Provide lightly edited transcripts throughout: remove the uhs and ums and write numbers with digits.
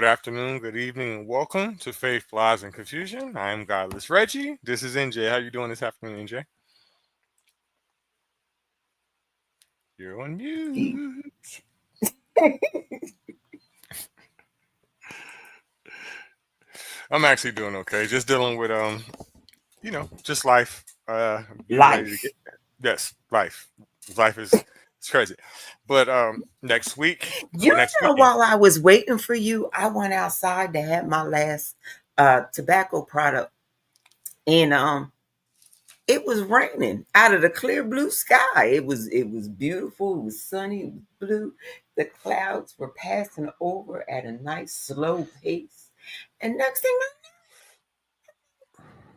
Good afternoon, good evening, and welcome to Faith, Lies, and Confusion. I am Godless Reggie. This is NJ. How you doing this afternoon, NJ? You're on mute. I'm actually doing okay. Just dealing with just life. Getting ready to get Life. yes, life. Life is it's crazy. But next week You or next know, weekend. while I was waiting for you, I went outside to have my last tobacco product, and it was raining out of the clear blue sky. It was beautiful. It was sunny. It was blue. The clouds were passing over at a nice slow pace, and next thing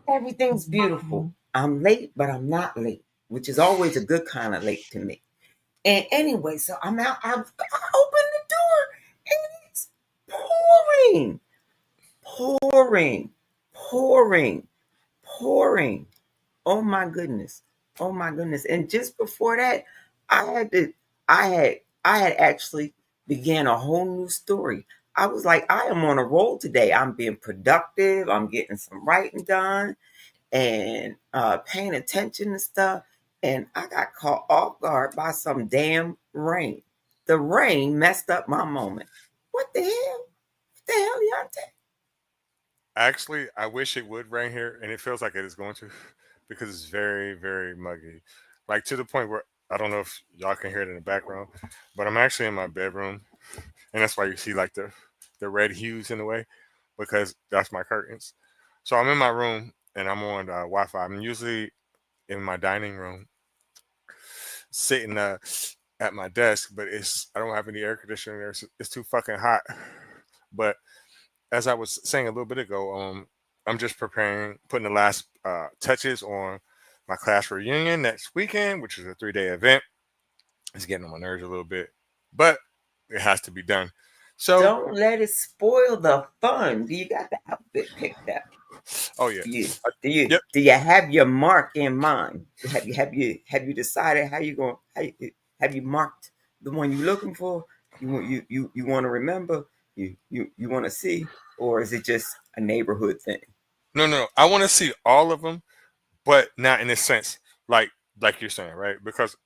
everything's beautiful. I'm late, but I'm not late, which is always a good kind of late to me. And anyway, so I'm out. I opened the door, and it's pouring, pouring, pouring, pouring. Oh my goodness. Oh my goodness. And just before that, I had to I had actually began a whole new story. I was like, I am on a roll today. I'm being productive. I'm getting some writing done and paying attention to stuff. And I got caught off guard by some damn rain. The rain messed up my moment. What the hell? What the hell, Yante? Actually, I wish it would rain here, and it feels like it is going to, because it's very, very muggy. Like to the point where I don't know if y'all can hear it in the background, but I'm actually in my bedroom, and that's why you see like the red hues in the way, because that's my curtains. So I'm in my room and I'm on Wi-Fi. I'm usually in my dining room, sitting at my desk, but I don't have any air conditioning there. So it's too fucking hot. But as I was saying a little bit ago, I'm just preparing, putting the last touches on my class reunion next weekend, which is a 3-day event. It's getting on my nerves a little bit, but it has to be done. So, Don't let it spoil the fun. Do you got the outfit picked up? oh yeah, Do you uh, do you yep. do you have your mark in mind? Have you decided how you going? Have you marked the one you're looking for? You want to remember? You want to see, or is it just a neighborhood thing? No, no, no. I want to see all of them, but not in a sense like you're saying, right? Because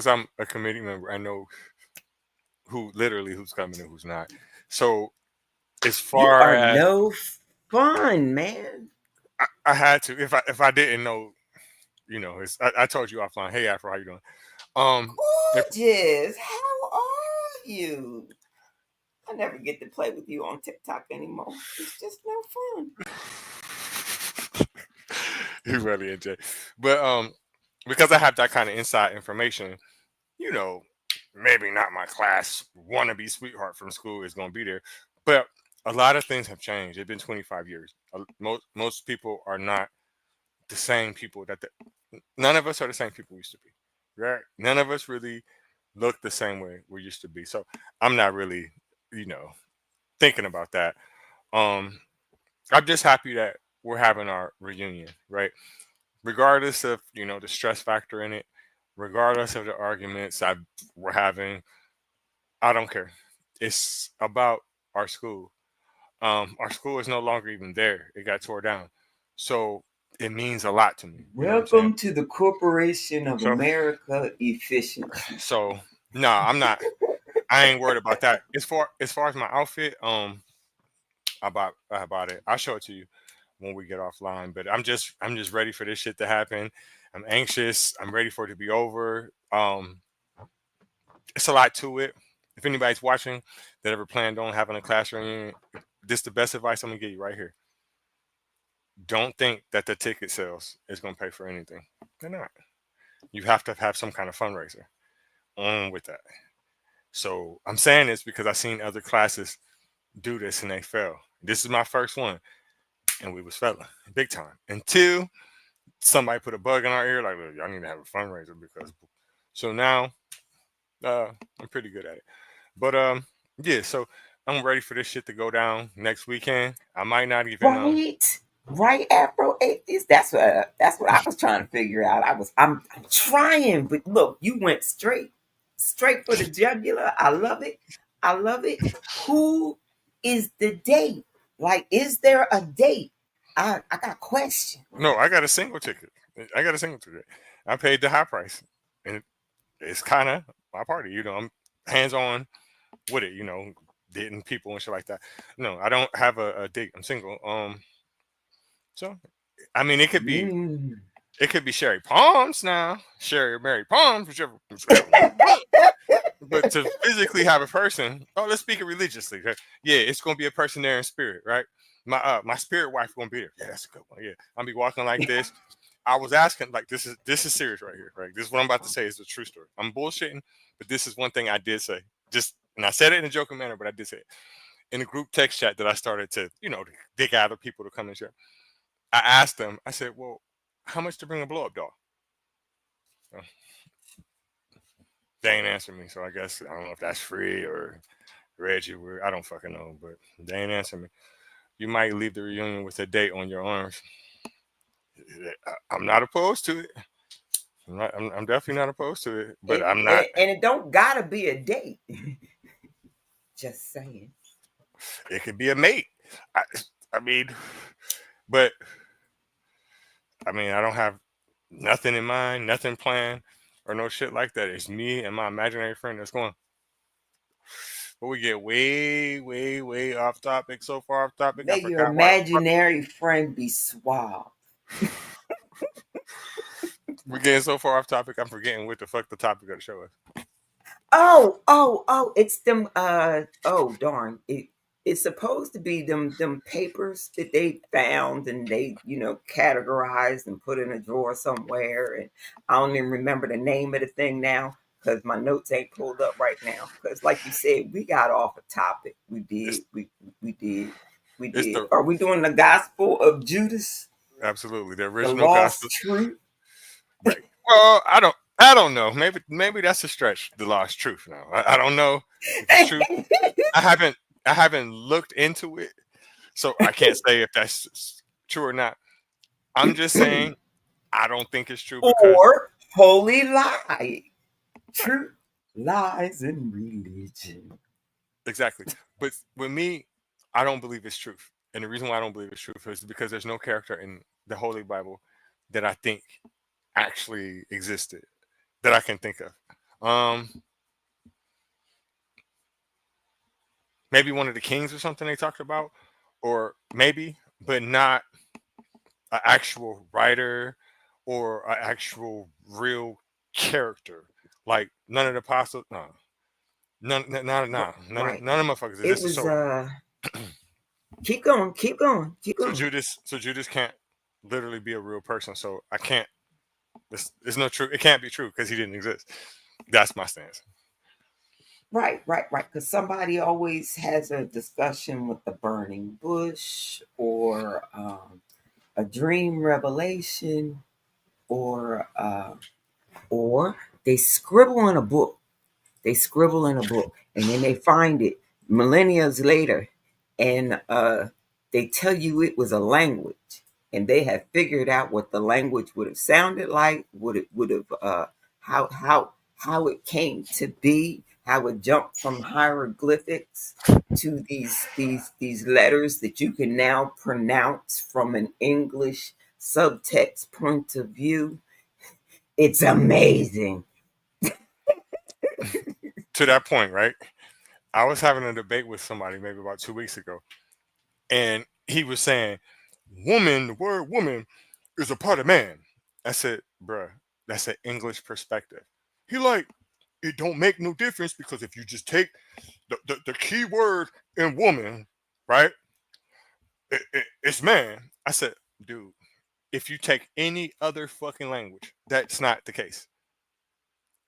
I'm a committee member, I know who's coming and who's not. So as You far are as no fun, man. I had to, if I didn't know, I told you offline. Hey, Afro, how you doing? Um, if Gorgeous. How are you? I never get to play with you on TikTok anymore. It's just no fun. you really enjoy, but because I have that kind of inside information, you know, maybe not my class wannabe sweetheart from school is going to be there, but a lot of things have changed. It's been 25 years. Most people are not the same people none of us are the same people we used to be, right? None of us really look the same way we used to be. So I'm not really, you know, thinking about that. Um, I'm just happy that we're having our reunion, right? Regardless of the stress factor in it, regardless of the arguments we're having, I don't care. It's about our school. Our school is no longer even there. It got tore down, so it means a lot to me. You know what I'm saying? Welcome to the Corporation of So, America Efficiency. so no, I'm not. I ain't worried about that. As far as my outfit, I bought it. I'll show it to you when we get offline. But I'm just ready for this shit to happen. I'm anxious. I'm ready for it to be over. It's a lot to it. If anybody's watching that ever planned on having a class reunion, this the best advice I'm gonna give you right here. Don't think that the ticket sales is gonna pay for anything. They're not. You have to have some kind of fundraiser on with that. So I'm saying this because I've seen other classes do this and they fail. This is my first one, and we was failing big time until somebody put a bug in our ear like, look, y'all need to have a fundraiser because. So now I'm pretty good at it. But yeah. So I'm ready for this shit to go down next weekend. I might not even Right? Right, Afro Atheist? That's what I was trying to figure out. I'm trying, but look, you went straight for the jugular. I love it. I love it. Who? is the date? Like, is there a date? I got a question. No, I got a single ticket. I got a single ticket. I paid the high price, and it's kind of my party. I'm hands on with it. Dating people and shit like that. No, I don't have a date. I'm single. So I mean, Mm. it could be Sherry Palms now, Sherry or Mary Palms, whichever one you want. But to physically have a person, oh, let's speak it religiously. Okay? Yeah, it's gonna be a person there in spirit, right? My spirit wife gonna be there. Yeah, that's a good one. Yeah, I'll be walking like this. I was asking, like, this is serious right here, right? This is what I'm about to say is a true story. I'm bullshitting, but this is one thing I did say. And I said it in a joking manner, but I did say it in a group text chat that I started to gather people to come and share. I asked them. I said, "Well, how much to bring a blow up doll?" So, they ain't answered me, so I guess I don't know if that's free or Reggie. I don't fucking know, but they ain't answer me. You might leave the reunion with a date on your arms. I'm not opposed to it. I'm definitely not opposed to it, but I'm not. And it don't gotta be a date. Just saying. It could be a mate. I, I mean, but I mean, I don't have nothing in mind, nothing planned, or no shit like that. It's me and my imaginary friend that's going. But we get way, way, way off topic. So far off topic, I May your forgot why the fuck imaginary friend be suave. we're getting so far off topic. I'm forgetting what the fuck the topic of the show is. Oh, it's them oh darn. It's supposed to be them papers that they found and they, categorized and put in a drawer somewhere, and I don't even remember the name of the thing now because my notes ain't pulled up right now. Because like you said, we got off a topic. We did. It's We did. We it's did. the Are we doing the gospel of Judas? absolutely the The original gospel, lost truth? right? Well, I don't know. Maybe that's a stretch. The lost truth. Now I don't know if it's true. I haven't I haven't looked into it, so I can't say if that's true or not. I'm just saying I don't think it's true because Or holy lie. Truth lies in religion. exactly. But with me, I don't believe it's truth, and the reason why I don't believe it's truth is because there's no character in the Holy Bible that I think actually existed that I can think of. Maybe one of the kings or something they talked about, or maybe, but not an actual writer or an actual real character. Like none of the apostles, no, Right. none of the motherfuckers It existed. was So, keep going, keep going, keep so going. Judas can't literally be a real person. So I can't. It's no true. It can't be true because he didn't exist. That's my stance. Right. Because somebody always has a discussion with the burning bush or a dream revelation or they scribble in a book. They scribble in a book and then they find it millennia later and they tell you it was a language and they have figured out what the language would have sounded like, what it would have how it came to be, how it jumped from hieroglyphics to these letters that you can now pronounce from an English subtext point of view. It's amazing. To that point, right? I was having a debate with somebody maybe about 2 weeks ago, and he was saying, "Woman, the word woman is a part of man." I said, "Bruh, that's an English perspective." He like, it don't make no difference because if you just take the key word in woman, right? It's man. I said, dude, if you take any other fucking language, that's not the case.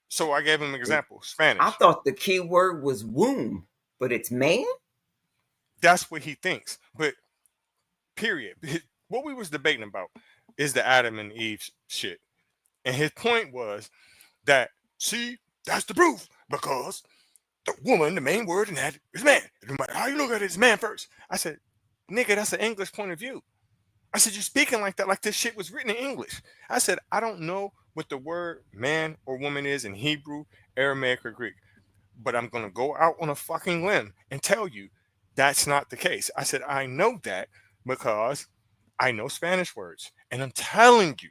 So I gave him an example, I Spanish. thought the key word was womb, but it's man. That's what he thinks. But period. What we was debating about is the Adam and Eve shit. And his point was that, see, that's the proof because the woman, the main word in that is man. No matter how you look at it, it's man first. I said, nigga, that's an English point of view. I said, you're speaking like this shit was written in English. I said, I don't know what the word man or woman is in Hebrew, Aramaic, or Greek, but I'm going to go out on a fucking limb and tell you That's not the case. I said, I know that because I know Spanish words. And I'm telling you,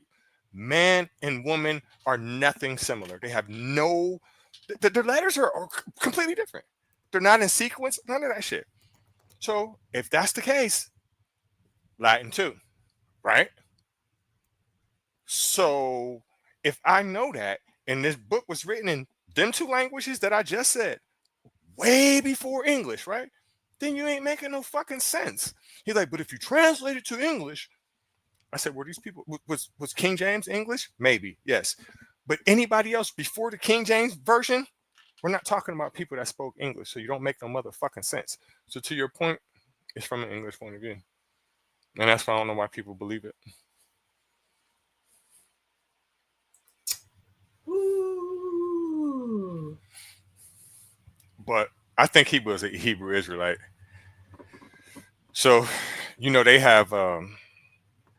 man and woman are nothing similar. They have no, their letters are completely different. They're not in sequence, none of that shit. So if that's the case, Latin too, right? So if I know that, and this book was written in them two languages that I just said, way before English, right? Then you ain't making no fucking sense. He's like, but if you translate it to English, I said, were these people was King James English? Maybe, yes. But anybody else before the King James version, we're not talking about people that spoke English, so you don't make no motherfucking sense. So to your point, it's from an English point of view, and that's why I don't know why people believe it. Ooh. But I think he was a Hebrew Israelite. So, they have And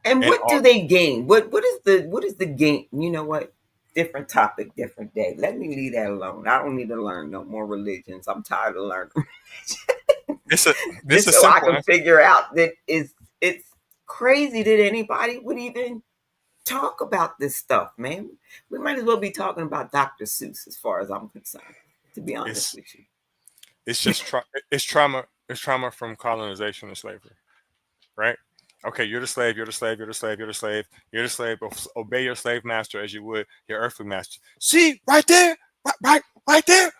an what do they gain? What is the gain? You know what? Different uh, topic, different day. Let me leave that alone. I don't need to learn no more religions. I'm tired of learning it's a this just a so I simple can answer. figure out that it's crazy that anybody would even talk about this stuff, man. We might as well be talking about Dr. Seuss as far as I'm concerned, to be honest It's with you. it's just it's trauma. It's trauma from colonization and slavery, right? Okay, you're the slave. You're the slave. You're the slave. You're the slave. You're the slave. Obey your slave master as you would your earthly master. See, right there, right there.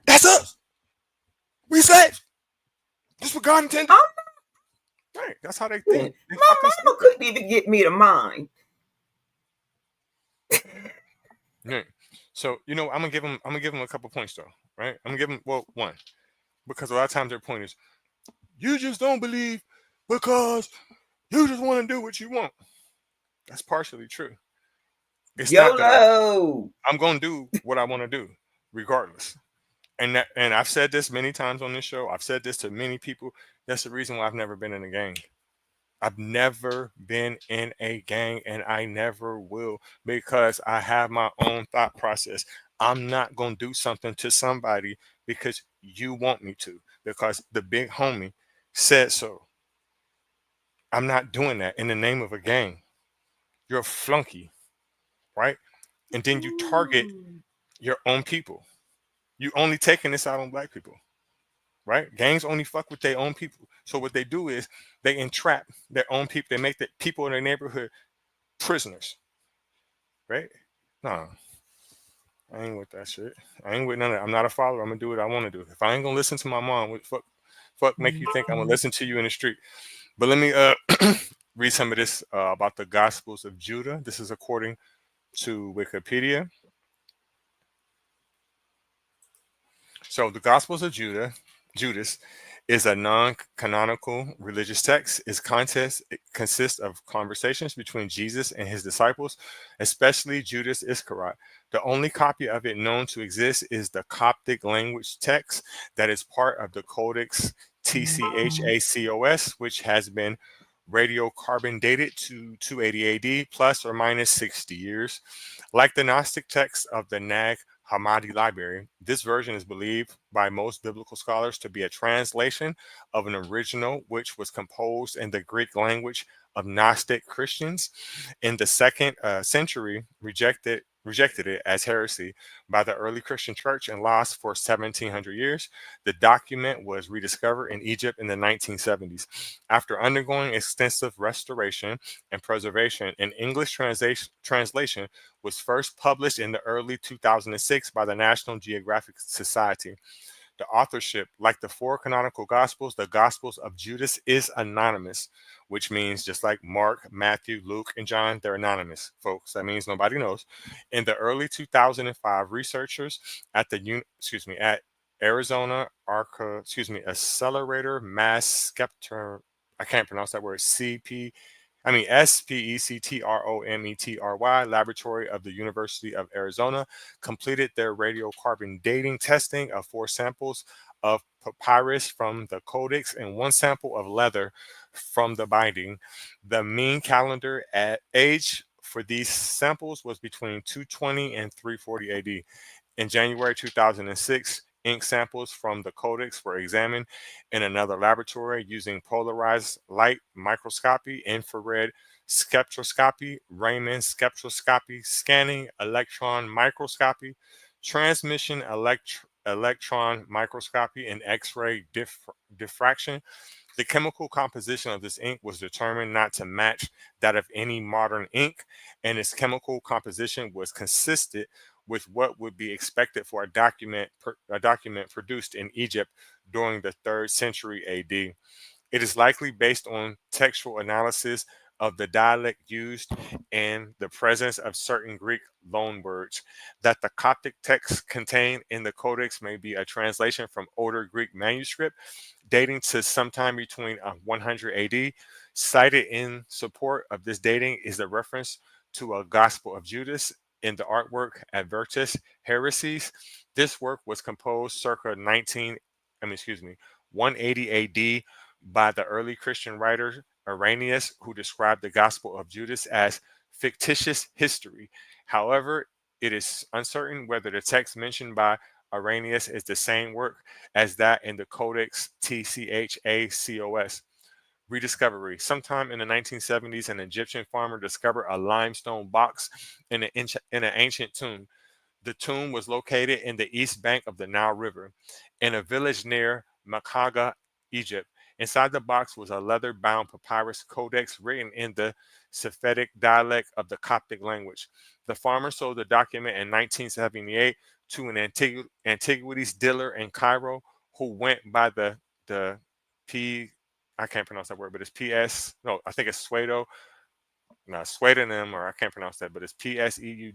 That's us. We slaves. That's what God intended. I'm Right. That's how they not, think. They my fucking mama stupid. couldn't even get me to mind. Yeah. So I'm gonna give them. I'm gonna give them a couple points though. Right. I'm gonna give them one because a lot of times their point is you just don't believe because you just want to do what you want. That's partially true. It's not that YOLO. I'm gonna do what I want to do, regardless. And I've said this many times on this show. I've said this to many people. That's the reason why I've never been in a gang. I've never been in a gang and I never will because I have my own thought process. I'm not going to do something to somebody because you want me to, because the big homie said so. I'm not doing that in the name of a gang. You're a flunky, right? And then you target Ooh. your own people. You only taking this out on black people, right? Gangs only fuck with their own people. So what they do is they entrap their own people. They make the people in their neighborhood prisoners, right? No, I ain't with that shit. I ain't with none of that. I'm not a follower. I'm gonna do what I want to do. If I ain't gonna listen to my mom, what the fuck make you think I'm gonna listen to you in the street? But let me read some of this about the Gospels of Judah. This is according to Wikipedia. So the Gospels of Judas, is a non-canonical religious text. It consists of conversations between Jesus and his disciples, especially Judas Iscariot. The only copy of it known to exist is the Coptic language text that is part of the Codex TCHACOS, which has been radiocarbon dated to 280 AD plus or minus 60 years. Like the Gnostic text of the Nag Hammadi Library, this version is believed by most biblical scholars to be a translation of an original which was composed in the Greek language of Gnostic Christians in the second century, rejected it as heresy by the early Christian church and lost for 1700 years. The document was rediscovered in Egypt in the 1970s. After undergoing extensive restoration and preservation, an English translation was first published in the early 2006 by the National Geographic Society. The authorship, like the four canonical gospels, the Gospels of Judas is anonymous, which means just like Mark, Matthew, Luke, and John, they're anonymous, folks. That means nobody knows. In the early 2005, researchers at at Arizona Accelerator Mass Spectrum, I can't pronounce that word, SPECTROMETRY Laboratory of the University of Arizona completed their radiocarbon dating testing of four samples of papyrus from the codex and one sample of leather from the binding. The mean calendar age for these samples was between 220 and 340 AD. In January 2006, ink samples from the codex were examined in another laboratory using polarized light microscopy, infrared spectroscopy, Raman spectroscopy, scanning electron microscopy, transmission electron microscopy, and X-ray diffraction. The chemical composition of this ink was determined not to match that of any modern ink, and its chemical composition was consistent with what would be expected for a document produced in Egypt during the 3rd century AD. It is likely based on textual analysis of the dialect used and the presence of certain Greek loanwords that the Coptic text contained in the Codex may be a translation from older Greek manuscript dating to sometime between 100 AD. Cited in support of this dating is the reference to a Gospel of Judas in the artwork Advertus Heresies. This work was composed circa 180 AD by the early Christian writer Irenaeus, who described the Gospel of Judas as fictitious history. However, it is uncertain whether the text mentioned by Irenaeus is the same work as that in the Codex Tchacos. Rediscovery. Sometime in the 1970s, an Egyptian farmer discovered a limestone box in an ancient tomb. The tomb was located in the east bank of the Nile River, in a village near Makaga, Egypt. Inside the box was a leather bound papyrus codex written in the Sephetic dialect of the Coptic language. The farmer sold the document in 1978 to an antiquities dealer in Cairo who went by the P. I can't pronounce that word, but it's PS. No, I think it's Suedo, no, pseudonym, or I can't pronounce that, but it's Pseudonnym,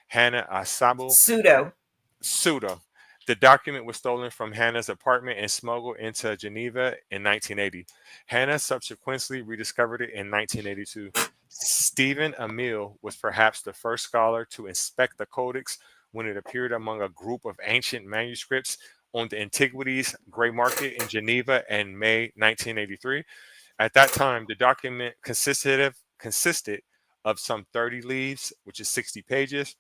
Hannah Asabo Pseudo. Suda. The document was stolen from Hannah's apartment and smuggled into Geneva in 1980. Hannah subsequently rediscovered it in 1982. Stephen Emile was perhaps the first scholar to inspect the codex when it appeared among a group of ancient manuscripts on the Antiquities Grey Market in Geneva in May 1983. At that time, the document consisted of some 30 leaves, which is 60 pages,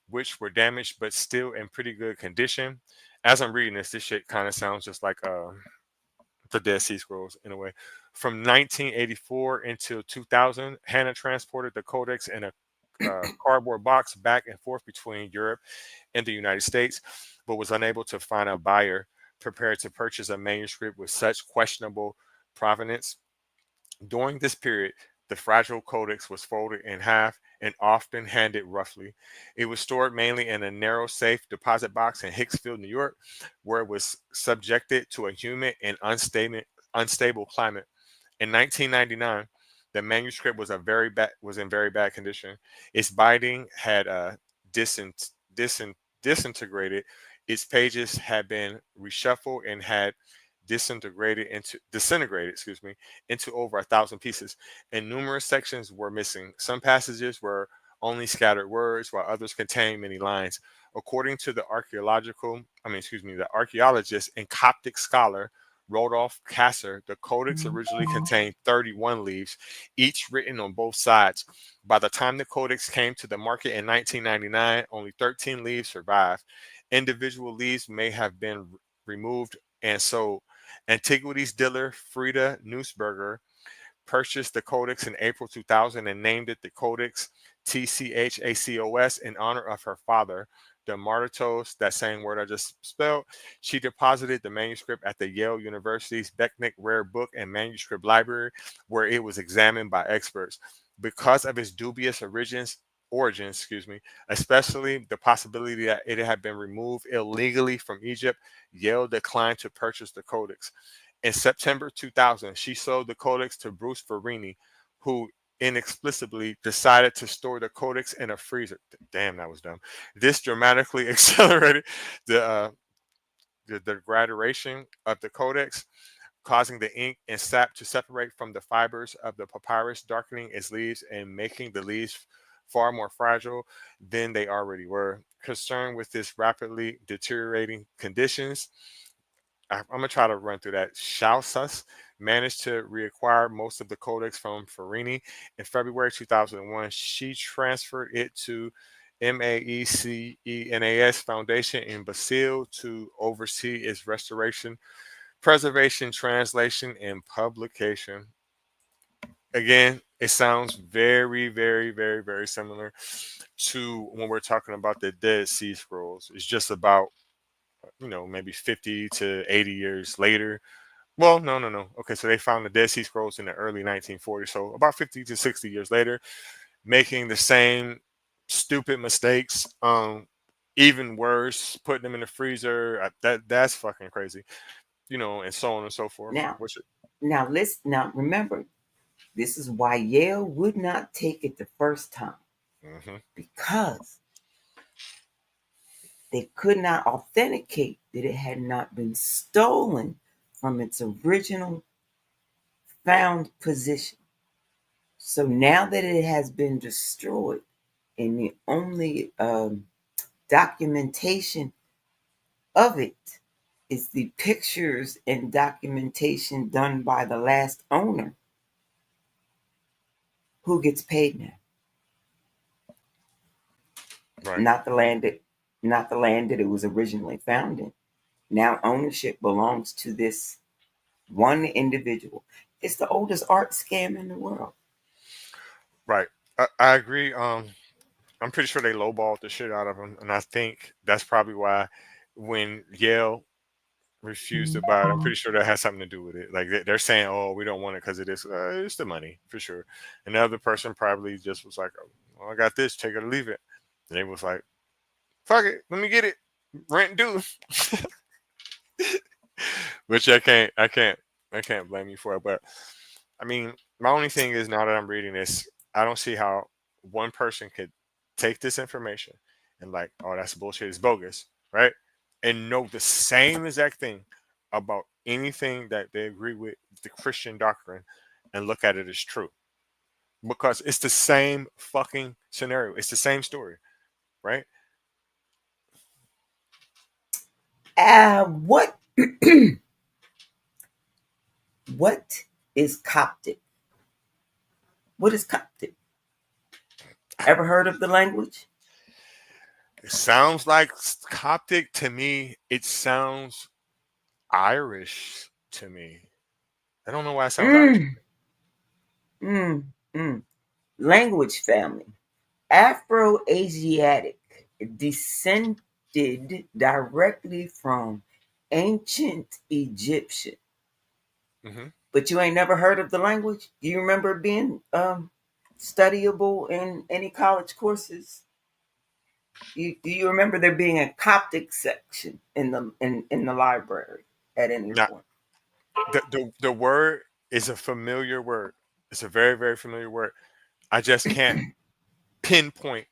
which were damaged but still in pretty good condition. As I'm reading this shit kind of sounds just like the Dead Sea Scrolls in a way. From 1984 until 2000, Hannah transported the codex in a cardboard box back and forth between Europe and the United States, but was unable to find a buyer prepared to purchase a manuscript with such questionable provenance. During this period, the fragile codex was folded in half and often handed roughly. It was stored mainly in a narrow safe deposit box in Hicksville, New York, where it was subjected to a humid and unstable climate. In 1999, the manuscript was in very bad condition. Its binding had disint, disint, disintegrated. Its pages had been reshuffled and had disintegrated, into over 1,000 pieces, and numerous sections were missing. Some passages were only scattered words, while others contained many lines. According to the archaeologist and Coptic scholar Rodolph Kasser, the codex originally contained 31 leaves, each written on both sides. By the time the codex came to the market in 1999, only 13 leaves survived. Individual leaves may have been removed and sold. Antiquities dealer Frieda Nussberger purchased the codex in April 2000 and named it the Codex Tchacos in honor of her father, the Martitos, that same word I just spelled. She deposited the manuscript at the Yale University's Becknick Rare Book and Manuscript Library, where it was examined by experts. Because of its dubious origins, especially the possibility that it had been removed illegally from Egypt, Yale declined to purchase the codex. In September 2000, she sold the codex to Bruce Farini, who inexplicably decided to store the codex in a freezer. Damn, that was dumb. This dramatically accelerated the uh, the degradation of the codex, causing the ink and sap to separate from the fibers of the papyrus, darkening its leaves and making the leaves far more fragile than they already were. Concerned with this rapidly deteriorating conditions, I'm gonna try to run through that. Shausas managed to reacquire most of the codex from Farini in February 2001. She transferred it to Maecenas Foundation in Basel to oversee its restoration, preservation, translation, and publication. Again, it sounds very, very, very, very similar to when we're talking about the Dead Sea Scrolls. It's just about, maybe 50 to 80 years later. Well, no, no, no. Okay, so they found the Dead Sea Scrolls in the early 1940s. So about 50 to 60 years later, making the same stupid mistakes. Even worse, putting them in the freezer. That's fucking crazy. And so on and so forth. Now, Which, now remember, this is why Yale would not take it the first time, hmm because they could not authenticate that it had not been stolen from its original found position. So now that it has been destroyed, and the only documentation of it is the pictures and documentation done by the last owner, who gets paid now? right, Not the land that not the land that it was originally found in. Now ownership belongs to this one individual. It's the oldest art scam in the world. right. I agree. I'm pretty sure they lowballed the shit out of him, and I think that's probably why when Yale refused to buy it, I'm pretty sure that has something to do with it. Like they're saying, "Oh, we don't want it because it is it's the money for sure." And the other person probably just was like, oh, "Well, I got this, take it or leave it." And they was like, "Fuck it, let me get it, rent due." Which I can't blame you for it. But I mean, my only thing is now that I'm reading this, I don't see how one person could take this information and like, oh, that's bullshit, it's bogus, right? And know the same exact thing about anything that they agree with the Christian doctrine and look at it as true. Because it's the same fucking scenario. It's the same story, right? What what is Coptic? What is Coptic? Ever heard of the language? It sounds like Coptic to me. It sounds Irish to me. I don't know why it sounds Irish. Mm, mm, mm. Language family. Afro-Asiatic, descended directly from ancient Egyptian. hmm But you ain't never heard of the language? Do you remember it being studyable in any college courses? Do you remember there being a Coptic section in the library at any Now, point? the word is a familiar word. It's a very, very familiar word. I just can't pinpoint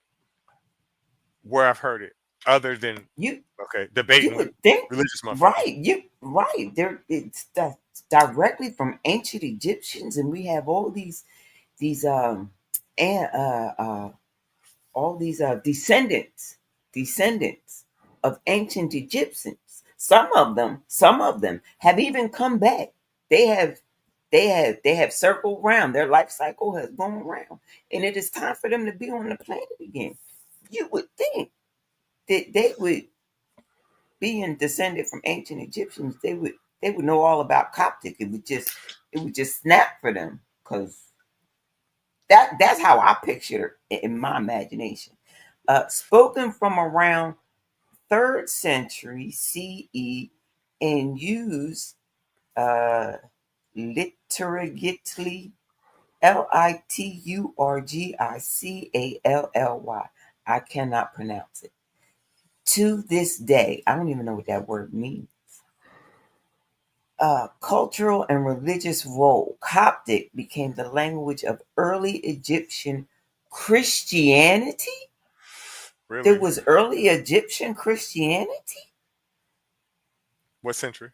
where I've heard it, other than You okay, you debating with would think, religious motherfuckers. right? You right there. It's directly from ancient Egyptians, and we have these and all these descendants of ancient Egyptians. Some of them have even come back. They have they have circled around. Their life cycle has gone around, and it is time for them to be on the planet again. You would think that they would, being descended from ancient Egyptians, they would know all about Coptic. It would just snap for them, because that's how I picture it in my imagination. Spoken from around third century CE and used liturgically, liturgically. I cannot pronounce it. To this day, I don't even know what that word means. Cultural and religious role. Coptic became the language of early Egyptian Christianity. There Really? was early Egyptian Christianity. What century?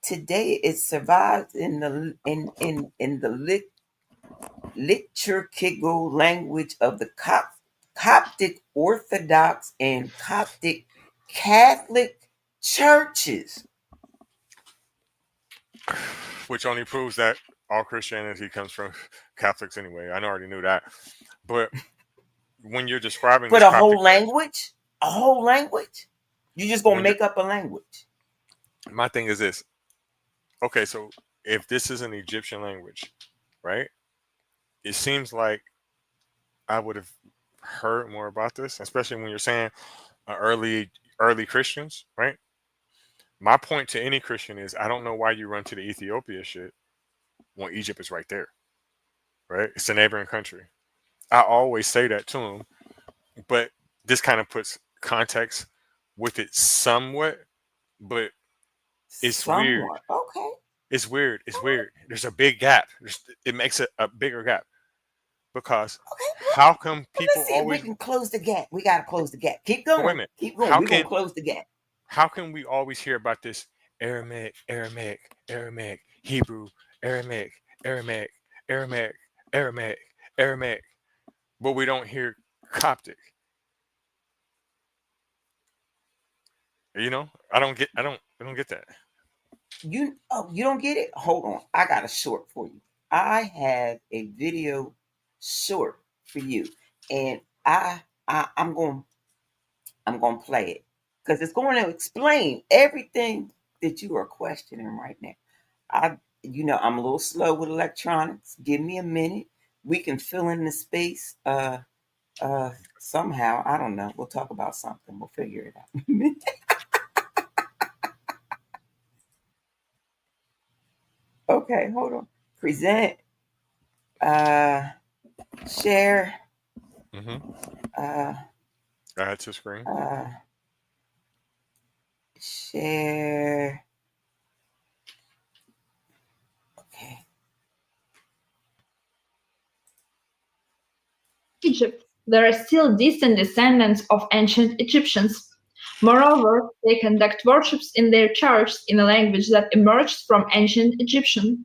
Today, it survives in the liturgical language of the Coptic Orthodox and Coptic Catholic churches. Which only proves that. all Christianity comes from Catholics anyway. I already knew that. But when you're describing But this Coptic a whole language, you just gonna when you're make up a language. my thing is this. Okay, so if this is an Egyptian language, right? It seems like I would have heard more about this, especially when you're saying early Christians, right? My point to any Christian is I don't know why you run to the Ethiopia shit when Egypt is right there, right? It's a neighboring country. I always say that to them, but this kind of puts context with it somewhat, but it's weird. Somewhat. Okay. It's weird. It's All right. weird. There's a big gap. It makes it a bigger gap because Okay. how come Well, people let's see if we always? can close the gap. We gotta close the gap. Keep But wait a going. minute. Keep going. How We're gonna can close the gap. how can we always hear about this Aramaic, Hebrew, Aramaic, Aramaic, Aramaic, Aramaic, Aramaic, but we don't hear Coptic? I don't get that. You don't get it? Hold on. I got a short for you. I have a video short for you. And I'm gonna play it. Because it's going to explain everything that you are questioning right now. I'm a little slow with electronics. Give me a minute. We can fill in the space somehow. I don't know. We'll talk about something. We'll figure it out. Okay, hold on. Present, uh, share, Mm-hmm. uh, Add to screen. uh, share. Okay. Egypt, there are still distant descendants of ancient Egyptians. Moreover, they conduct worships in their churches in a language that emerged from ancient Egyptian.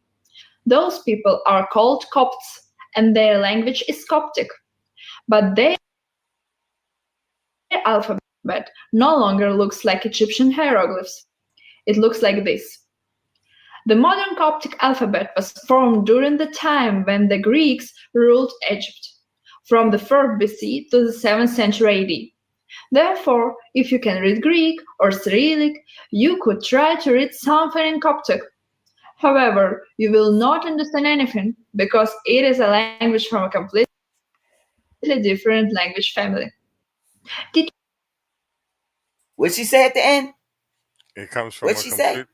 Those people are called Copts, and their language is Coptic. But their alphabet no longer looks like Egyptian hieroglyphs. It looks like this. The modern Coptic alphabet was formed during the time when the Greeks ruled Egypt, from the 4th BC to the 7th century AD. Therefore, if you can read Greek or Cyrillic, you could try to read something in Coptic. However, you will not understand anything because it is a language from a completely different language family. Did What she say at the end? It comes from What a she say? complete.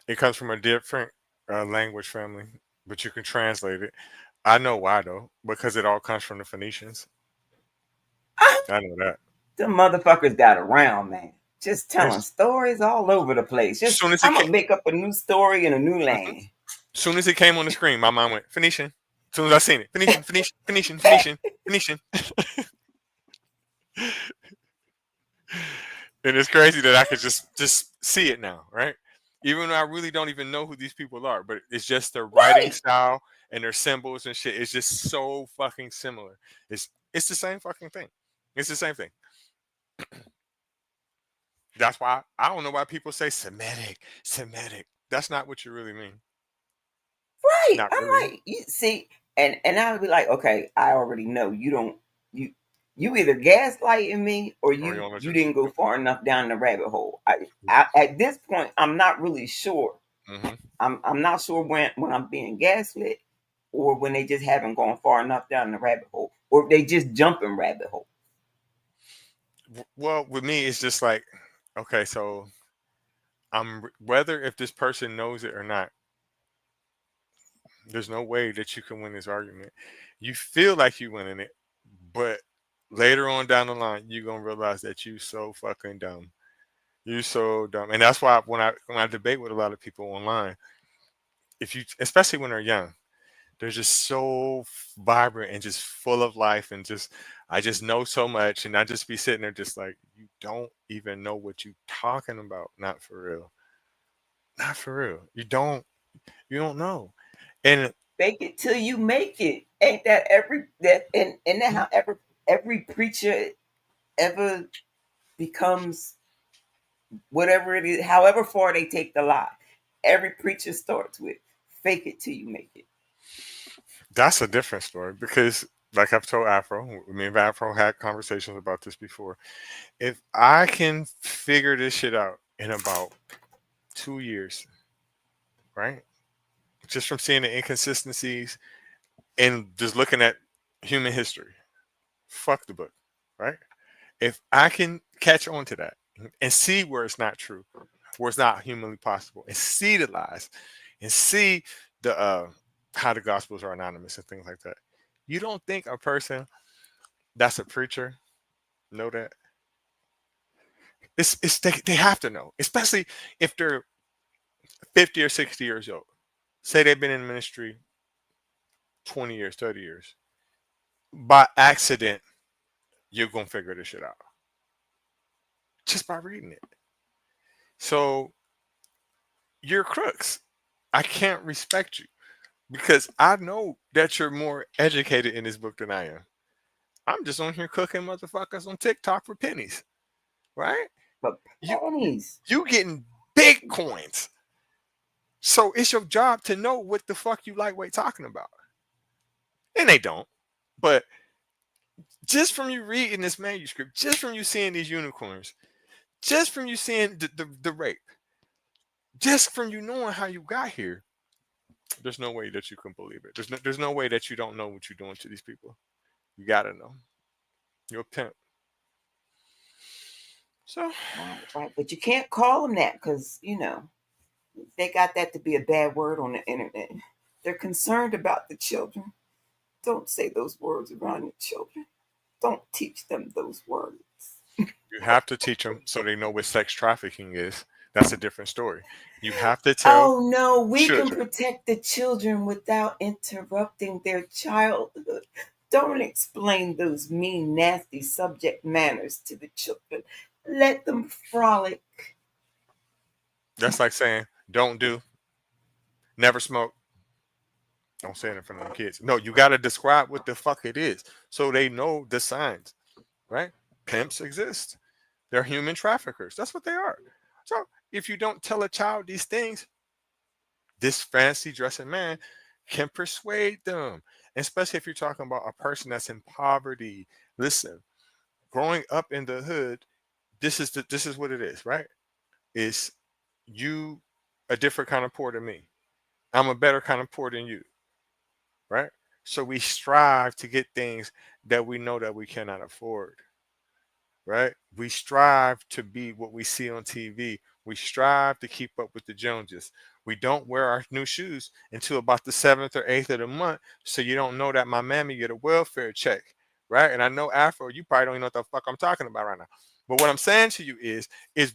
It comes from a different language family, but you can translate it. I know why though, because it all comes from the Phoenicians. Ah, I know that. the motherfuckers got around, man. Just telling As stories all over the place. Just soon as it I'm came, gonna make up a new story in a new mhm. land. Soon as it came on the screen, my mind went Phoenician. As soon as I seen it, Phoenician, Phoenician, Phoenician, Phoenician, Phoenician. And it's crazy that I could just see it now, right? Even though I really don't even know who these people are, but it's just their writing Right. style and their symbols and shit. It's just so fucking similar. It's the same fucking thing. It's the same thing. That's why I don't know why people say Semitic, Semitic. That's not what you really mean. Right. Not I'm really. like, you see, and I would be like, okay, I already know you don't you you either gaslighting me or Or you you don't let you you. didn't go far enough down the rabbit hole. At this point, I'm not really sure. Hmm. I'm not sure when I'm being gaslit or when they just haven't gone far enough down the rabbit hole or if they just jumping rabbit hole. Well, with me, it's just like, okay, so whether if this person knows it or not, there's no way that you can win this argument. You feel like you winning it, but later on down the line, you're gonna realize that you so fucking dumb. You so dumb, and that's why when I debate with a lot of people online, if you, especially when they're young, they're just so vibrant and just full of life, and just I just know so much, and I just be sitting there just like you don't even know what you talking about. Not for real. Not for real. You don't know. And Fake it till you make it. Ain't that every that and that how every preacher ever becomes whatever it is, however far they take the lie. Every preacher starts with Fake it till you make it. That's a different story because, like I've told Afro, me and Afro had conversations about this before. If I can figure this shit out in about 2 years, right? Just from seeing the inconsistencies and just looking at human history, fuck the book, right? If I can catch on to that and see where it's not true, where it's not humanly possible, and see the lies, and see the how the gospels are anonymous and things like that, you don't think a person that's a preacher know that? It's they have to know, especially if they're 50 or 60 years old. Say they've been in ministry 20 years, 30 years. By accident, you're gonna figure this shit out just by reading it. So you're crooks. I can't respect you because I know that you're more educated in this book than I am. I'm just on here cooking motherfuckers on TikTok for pennies, right? But You pennies. you getting big coins. So it's your job to know what the fuck you lightweight talking about. And they don't. But just from you reading this manuscript, just from you seeing these unicorns, just from you seeing the rape, just from you knowing how you got here, there's no way that you can believe it. There's no way that you don't know what you're doing to these people. You gotta know. You're a pimp. So Right. But you can't call them that because, they got that to be a bad word on the internet. They're concerned about the children. Don't say those words around your children. Don't teach them those words. you have to teach them so they know what sex trafficking is. That's a different story. You have to tell Oh no, we can children. protect the children without interrupting their childhood. Don't explain those mean, nasty subject manners to the children. Let them frolic. That's like saying, don't do, never smoke. Don't say it in front of the kids. No, you got to describe what the fuck it is so they know the signs, right? Pimps exist. They're human traffickers. That's what they are. So if you don't tell a child these things, this fancy dressing man can persuade them, especially if you're talking about a person that's in poverty. Listen, growing up in the hood, this is what it is, right? Is you a different kind of poor than me? I'm a better kind of poor than you, right? So we strive to get things that we know that we cannot afford, right? We strive to be what we see on TV. We strive to keep up with the Joneses. We don't wear our new shoes until about the 7th or 8th of the month, so you don't know that my mammy get a welfare check, right? And I know Afro, you probably don't even know what the fuck I'm talking about right now. But what I'm saying to you is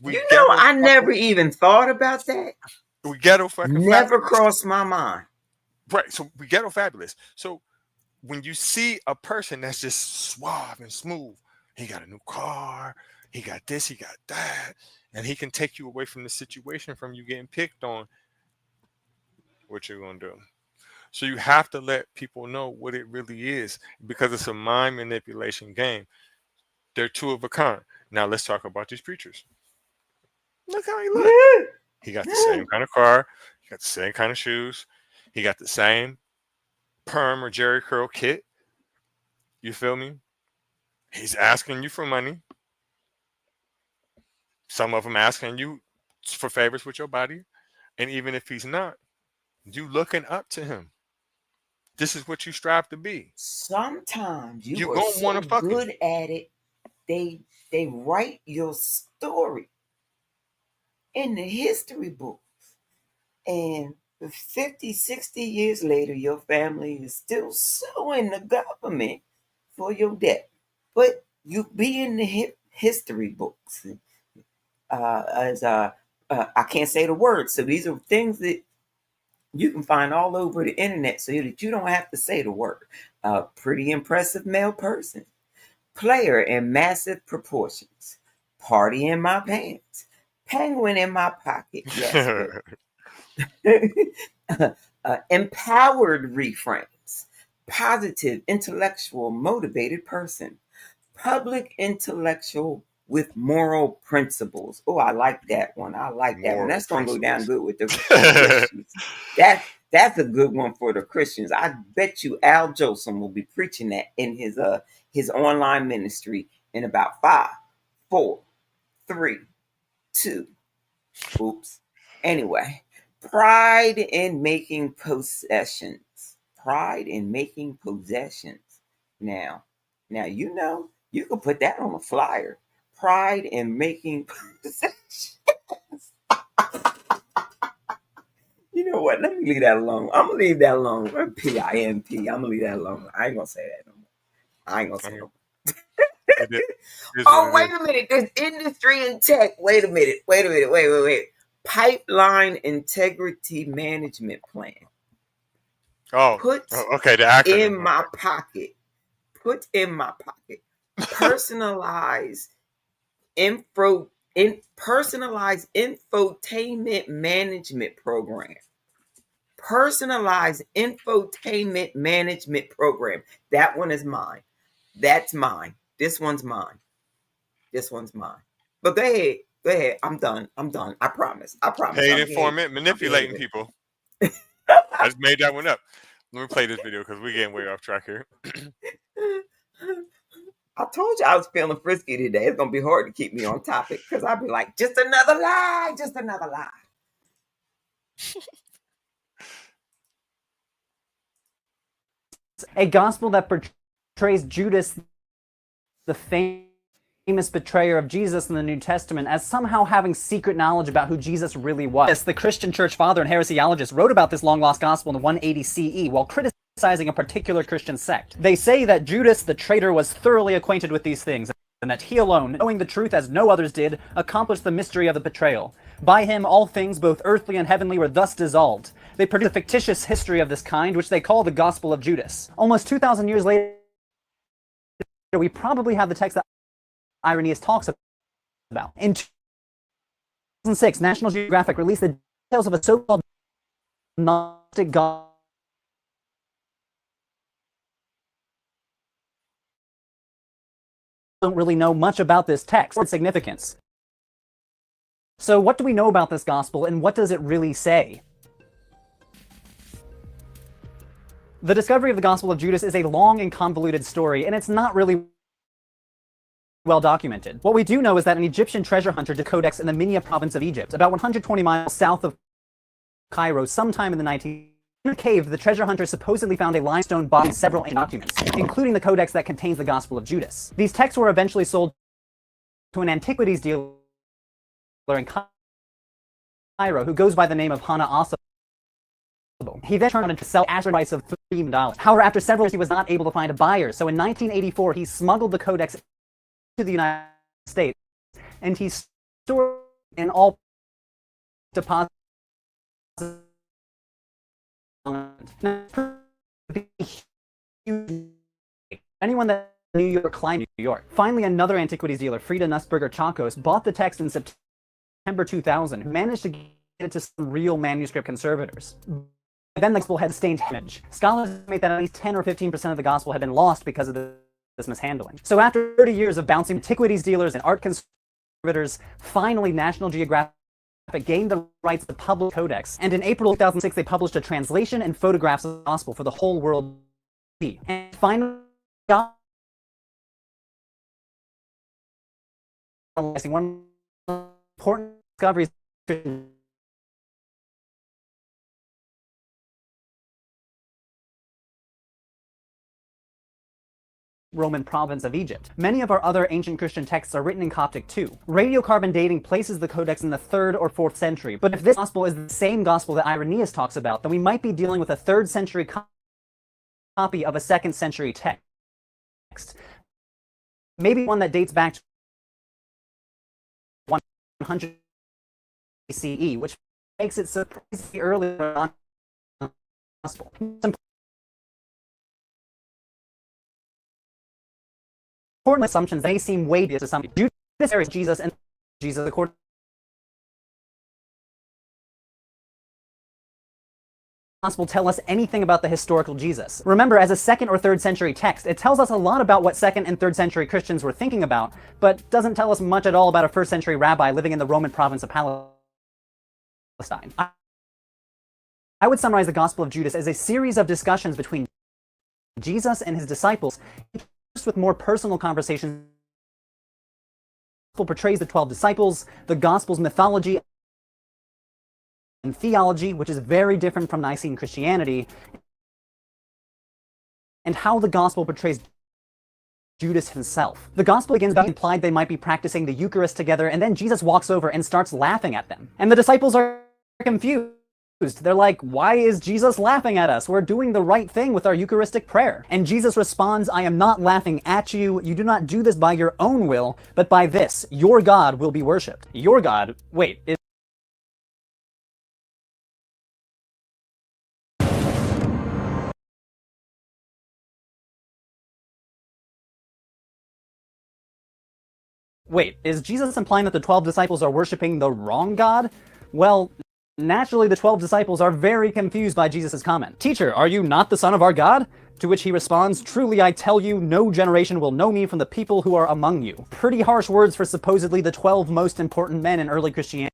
we I never fucking even thought about that. we ghetto fucking Never fabulous, crossed my mind. right? So we ghetto fabulous. So when you see a person that's just suave and smooth, he got a new car, he got this, he got that, and he can take you away from the situation, from you getting picked on, what you're gonna do. So you have to let people know what it really is because it's a mind manipulation game. They're two of a kind. Now let's talk about these preachers. Look how he look. He got the same kind of car, he got the same kind of shoes, he got the same perm or Jerry curl kit. You feel me? He's asking you for money. Some of them asking you for favors with your body. And even if he's not, you looking up to him. This is what you strive to be. Sometimes you You are gonna want so to fuck him. good at it, they write your story in the history books. And 50, 60 years later, your family is still suing the government for your debt. But you be in the history books. As I can't say the words, so these are things that you can find all over the internet so that you don't have to say the word. Pretty impressive male person, player in massive proportions, party in my pants, penguin in my pocket. Yes, empowered reframes, positive, intellectual, motivated person, public intellectual with moral principles. Oh, I like that one. I like that one. Moral That's gonna go down principles. good with the Christians. That That's a good one for the Christians. I bet you Al Jolson will be preaching that in his online ministry in about 5, 4, 3, 2. Oops. Anyway, pride in making possessions. Pride in making possessions. Now, you can put that on a flyer. Pride in making possessions. You know what? Let me leave that alone. I'm gonna leave that alone. PIMP. I'm gonna leave that alone. I ain't gonna say that no more. I ain't gonna I say mean, no more. it is what Oh, it wait is. a minute. There's industry and tech. Wait a minute. Wait. Pipeline integrity management plan. Oh, Put okay, the in acronym. my pocket. Put in my pocket. Personalized personalized infotainment management program. Personalized infotainment management program. That one is mine. That's mine. This one's mine. This one's mine. But go ahead. Go ahead. I'm done. I promise. Paid I'm informant ahead manipulating of people. I just made that one up. Let me play this video because we're getting way off track here. it. I told you I was feeling frisky today. It's gonna be hard to keep me on topic because I'll be like, just another lie, just another lie. A gospel that portrays Judas, the famous betrayer of Jesus in the New Testament, as somehow having secret knowledge about who Jesus really was. Yes, the Christian church father and heresiologist wrote about this long-lost gospel in 180 CE while criticizing a particular Christian sect. They say that Judas, the traitor, was thoroughly acquainted with these things, and that he alone, knowing the truth as no others did, accomplished the mystery of the betrayal. By him all things, both earthly and heavenly, were thus dissolved. They produce a fictitious history of this kind, which they call the Gospel of Judas. Almost 2,000 years later, we probably have the text that Irenaeus talks about. In 2006, National Geographic released the details of a so-called Gnostic gospel. Don't really know much about this text or its significance. So what do we know about this gospel, and what does it really say? The discovery of the Gospel of Judas is a long and convoluted story, and it's not really well documented. What we do know is that an Egyptian treasure hunter did codex in the Minya province of Egypt, about 120 miles south of Cairo, sometime in the 19th. In a cave, the treasure hunter supposedly found a limestone box with several ancient documents, including the codex that contains the Gospel of Judas. These texts were eventually sold to an antiquities dealer in Cairo, who goes by the name of Hana Asa. He then turned to sell at a price of $3 million. However, after several years, he was not able to find a buyer, so in 1984, he smuggled the codex to the United States, and he stored in all deposits. Anyone that New York climbed New York. Finally, another antiquities dealer, Frieda Nussberger Chakos, bought the text in September 2000, who managed to get it to some real manuscript conservators. Then the gospel had stained image. Scholars estimate that at least 10 or 15% of the gospel had been lost because of this mishandling. So after 30 years of bouncing antiquities dealers and art conservators, finally National Geographic gained the rights to publish codex, and in April 2006 they published a translation and photographs of the gospel for the whole world to see. And finally, one of the important discoveries Roman province of Egypt. Many of our other ancient Christian texts are written in Coptic too. Radiocarbon dating places the codex in the 3rd or 4th century, but if this gospel is the same gospel that Irenaeus talks about, then we might be dealing with a 3rd century copy of a 2nd century text. Maybe one that dates back to 100 CE, which makes it surprisingly early on the gospel. Important assumptions may seem way to some. Judas is Jesus, and Jesus according Gospel tell us anything about the historical Jesus. Remember, as a 2nd or 3rd century text, it tells us a lot about what 2nd and 3rd century Christians were thinking about, but doesn't tell us much at all about a 1st century rabbi living in the Roman province of Palestine. I would summarize the Gospel of Judas as a series of discussions between Jesus and his disciples, first with more personal conversations. The Gospel portrays the 12 disciples, the Gospel's mythology and theology, which is very different from Nicene Christianity, and how the Gospel portrays Judas himself. The Gospel begins by implied they might be practicing the Eucharist together, and then Jesus walks over and starts laughing at them. And the disciples are confused. They're like, why is Jesus laughing at us? We're doing the right thing with our Eucharistic prayer. And Jesus responds, I am not laughing at you. You do not do this by your own will, but by this, your God will be worshipped. Your God, wait, is Jesus implying that the 12 disciples are worshiping the wrong God? Well, naturally, the 12 disciples are very confused by Jesus' comment. Teacher, are you not the Son of our God? To which he responds, truly I tell you, no generation will know me from the people who are among you. Pretty harsh words for supposedly the 12 most important men in early Christianity.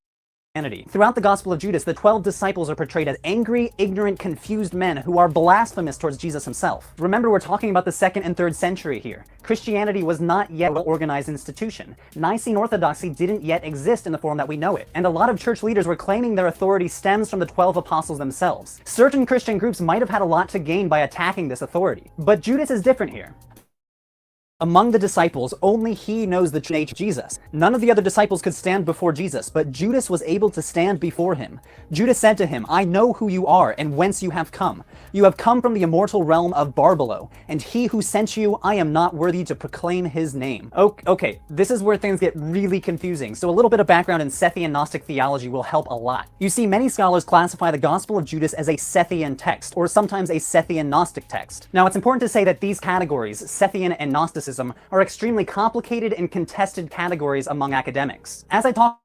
Throughout the Gospel of Judas, the 12 disciples are portrayed as angry, ignorant, confused men who are blasphemous towards Jesus himself. Remember, we're talking about the 2nd and 3rd century here. Christianity was not yet a well-organized institution. Nicene Orthodoxy didn't yet exist in the form that we know it, and a lot of church leaders were claiming their authority stems from the 12 apostles themselves. Certain Christian groups might have had a lot to gain by attacking this authority. But Judas is different here. Among the disciples, only he knows the true nature of Jesus. None of the other disciples could stand before Jesus, but Judas was able to stand before him. Judas said to him, I know who you are and whence you have come. You have come from the immortal realm of Barbelo, and he who sent you, I am not worthy to proclaim his name. Okay, this is where things get really confusing, so a little bit of background in Sethian Gnostic theology will help a lot. You see, many scholars classify the Gospel of Judas as a Sethian text, or sometimes a Sethian Gnostic text. Now, it's important to say that these categories, Sethian and Gnosticism, are extremely complicated and contested categories among academics. As I talked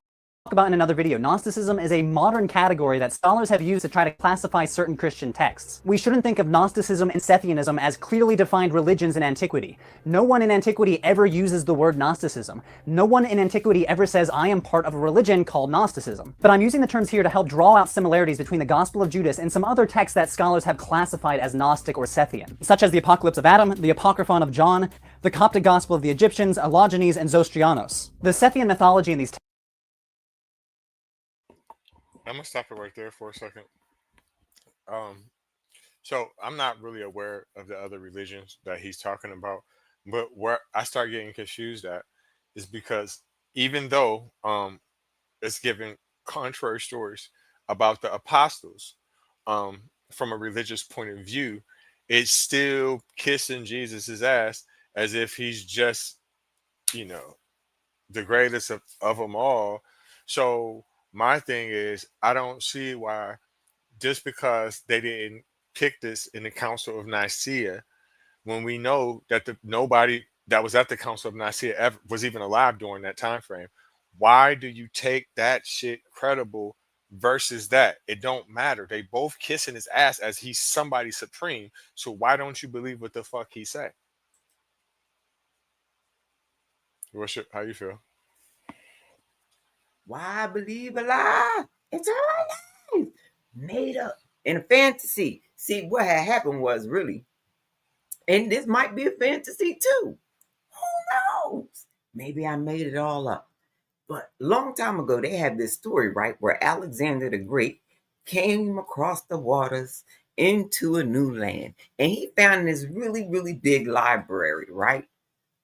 about in another video, Gnosticism is a modern category that scholars have used to try to classify certain Christian texts. We shouldn't think of Gnosticism and Sethianism as clearly defined religions in antiquity. No one in antiquity ever uses the word Gnosticism. No one in antiquity ever says, I am part of a religion called Gnosticism. But I'm using the terms here to help draw out similarities between the Gospel of Judas and some other texts that scholars have classified as Gnostic or Sethian, such as the Apocalypse of Adam, the Apocryphon of John, the Coptic Gospel of the Egyptians, Allogenes, and Zostrianos. The Sethian mythology in these I'm gonna stop it right there for a second. So I'm not really aware of the other religions that he's talking about, but where I start getting confused at is because even though it's giving contrary stories about the apostles, from a religious point of view, it's still kissing Jesus's ass as if he's just, you know, the greatest of them all. So my thing is, I don't see why just because they didn't pick this in the Council of Nicaea, when we know that nobody that was at the Council of Nicaea ever was even alive during that time frame. Why do you take that shit credible versus that? It don't matter. They both kissing his ass as he's somebody supreme. So why don't you believe what the fuck he say? How you feel? Why believe a lie? It's all lies. Made up. In a fantasy. See, what had happened was really, and this might be a fantasy too. Who knows? Maybe I made it all up. But a long time ago, they had this story, right, where Alexander the Great came across the waters into a new land. And he found this really, really big library, right?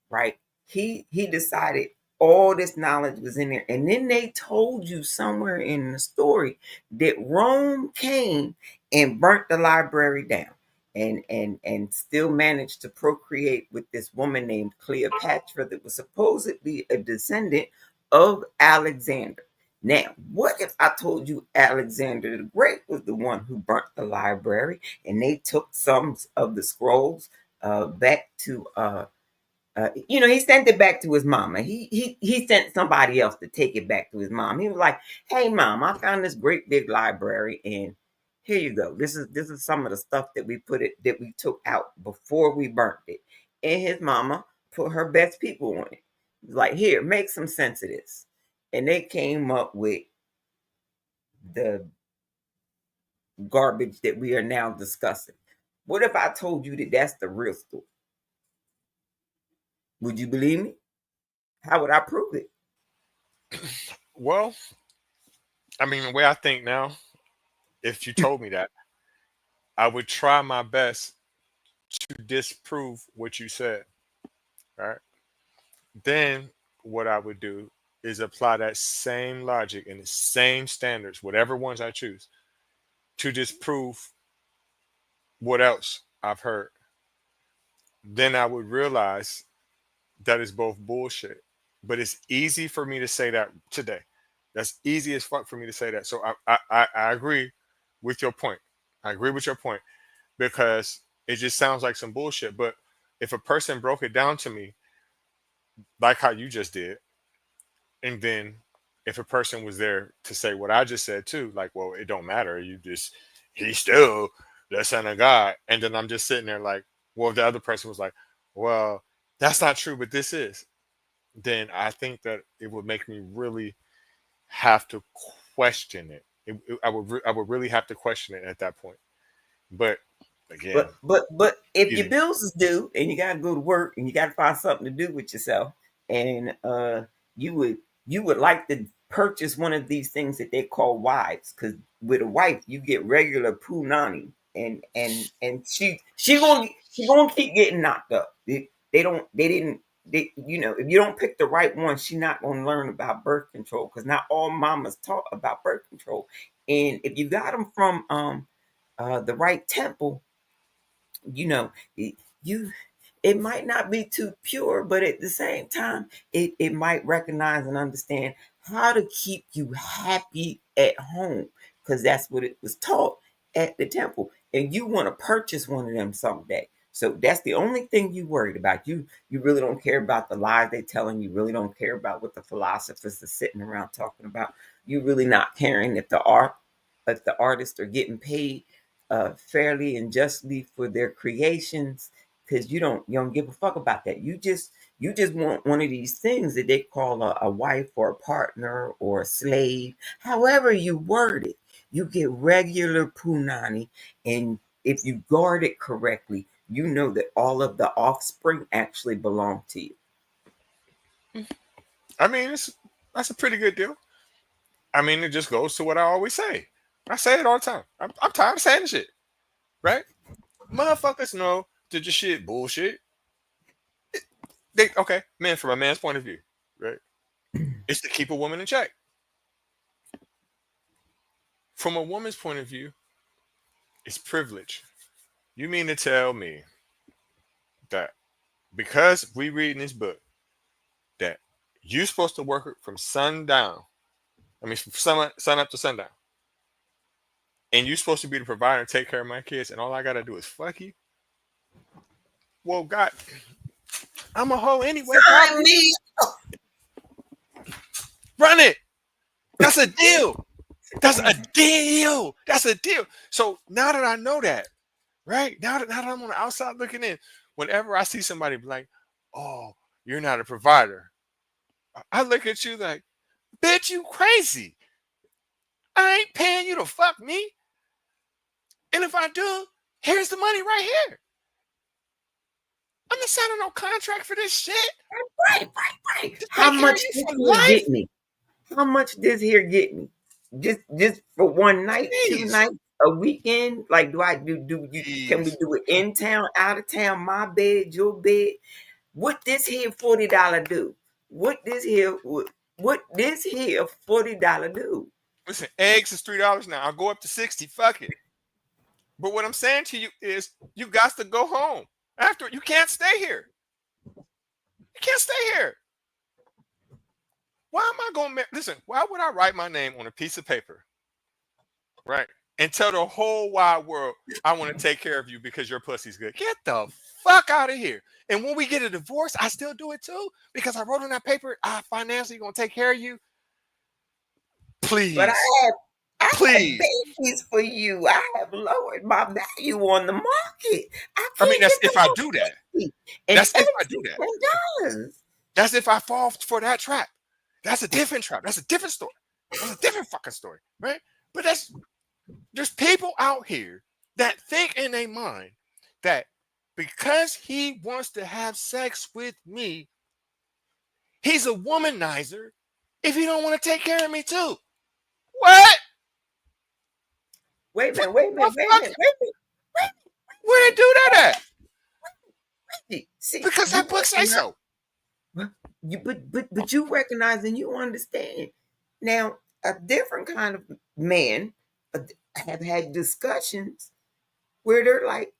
Right? He decided all this knowledge was in there. And then they told you somewhere in the story that Rome came and burnt the library down and still managed to procreate with this woman named Cleopatra that was supposedly a descendant of Alexander. Now, what if I told you Alexander the Great was the one who burnt the library and they took some of the scrolls back to he sent it back to his mama. He sent somebody else to take it back to his mom. He was like, "Hey, mom, I found this great big library, and here you go. This is some of the stuff that we took out before we burnt it." And his mama put her best people on it. Like, here, make some sense of this. And they came up with the garbage that we are now discussing? What if I told you that that's the real story? Would you believe me? How would I prove it? Well, I mean, the way I think now, if you told me that, I would try my best to disprove what you said. Right. Then what I would do is apply that same logic and the same standards, whatever ones I choose, to disprove what else I've heard. Then I would realize that is both bullshit. But it's easy for me to say that today. That's easy as fuck for me to say that. So I agree with your point. I agree with your point because it just sounds like some bullshit. But if a person broke it down to me like how you just did, and then if a person was there to say what I just said too, like, well, it don't matter. He's still the son of God. And then I'm just sitting there like, well, if the other person was like, well, that's not true, but this is, then I think that it would make me really have to question it. I would really have to question it at that point. But again, But if excuse your me. bills is due and you gotta go to work and you gotta find something to do with yourself, and you would you would like to purchase one of these things that they call wives, because with a wife you get regular punani, and she gonna keep getting knocked up. They don't they didn't they if you don't pick the right one, she not gonna learn about birth control, because not all mamas taught about birth control. And if you got them from the right temple, you know, you it might not be too pure, but at the same time, it might recognize and understand how to keep you happy at home, because that's what it was taught at the temple. And you want to purchase one of them someday. So that's the only thing you worried about. You really don't care about the lies they're telling. You really don't care about what the philosophers are sitting around talking about. You really not caring if the artists are getting paid fairly and justly for their creations, because you don't give a fuck about that. You just want one of these things that they call a wife or a partner or a slave, however you word it. You get regular punani, and if you guard it correctly, you know that all of the offspring actually belong to you. I mean, that's a pretty good deal. I mean, it just goes to what I always say. I say it all the time. I'm tired of saying shit, right? Motherfuckers know that your shit bullshit. Okay, man, from a man's point of view, right? It's to keep a woman in check. From a woman's point of view, it's privilege. You mean to tell me that because we read in this book that you're supposed to work from sundown, I mean from sun up to sundown, and you're supposed to be the provider and take care of my kids, and all I gotta do is fuck you? Well, God, I'm a hoe anyway, Sign probably. me. Run it. That's a deal. That's a deal. That's a deal. So now that I know that, right? Now that I'm on the outside looking in, whenever I see somebody be like, "Oh, you're not a provider," I look at you like, "Bitch, you crazy? I ain't paying you to fuck me. And if I do, here's the money right here. I'm not signing no contract for this shit. Right. To How take care of much you this for here life." get me? How much this here get me? Just for one night, two Please, nights, a weekend? Like, do I do you can we please. do it in town, out of town, my bed, your bed? What this here $40 do? What this here $40 do? Listen, eggs is $3 now. I'll go up to 60. Fuck it. But what I'm saying to you is, you got to go home. After, you can't stay here. You can't stay here. Why am I going to listen? Why would I write my name on a piece of paper, right, and tell the whole wide world I want to take care of you because your pussy's good? Get the fuck out of here. And when we get a divorce, I still do it too because I wrote on that paper, I financially gonna take care of you. But Please, I have please. babies for you. I have lowered my value on the market. I I mean, can't that's get if the I whole do that. 50. And That's if I eggs do is that. $10. That's if I fall for that trap. That's a different trap. That's a different story. That's a different fucking story, right? But that's There's people out here that think in their mind that because he wants to have sex with me, he's a womanizer if he don't want to take care of me too. What? Wait a minute, What wait a the minute, wait a fuck? minute, wait a minute, Where they do that at? wait. See, Because you that book say recognize, so. but you recognize and you understand. Now, a different kind of men have had discussions where they're like,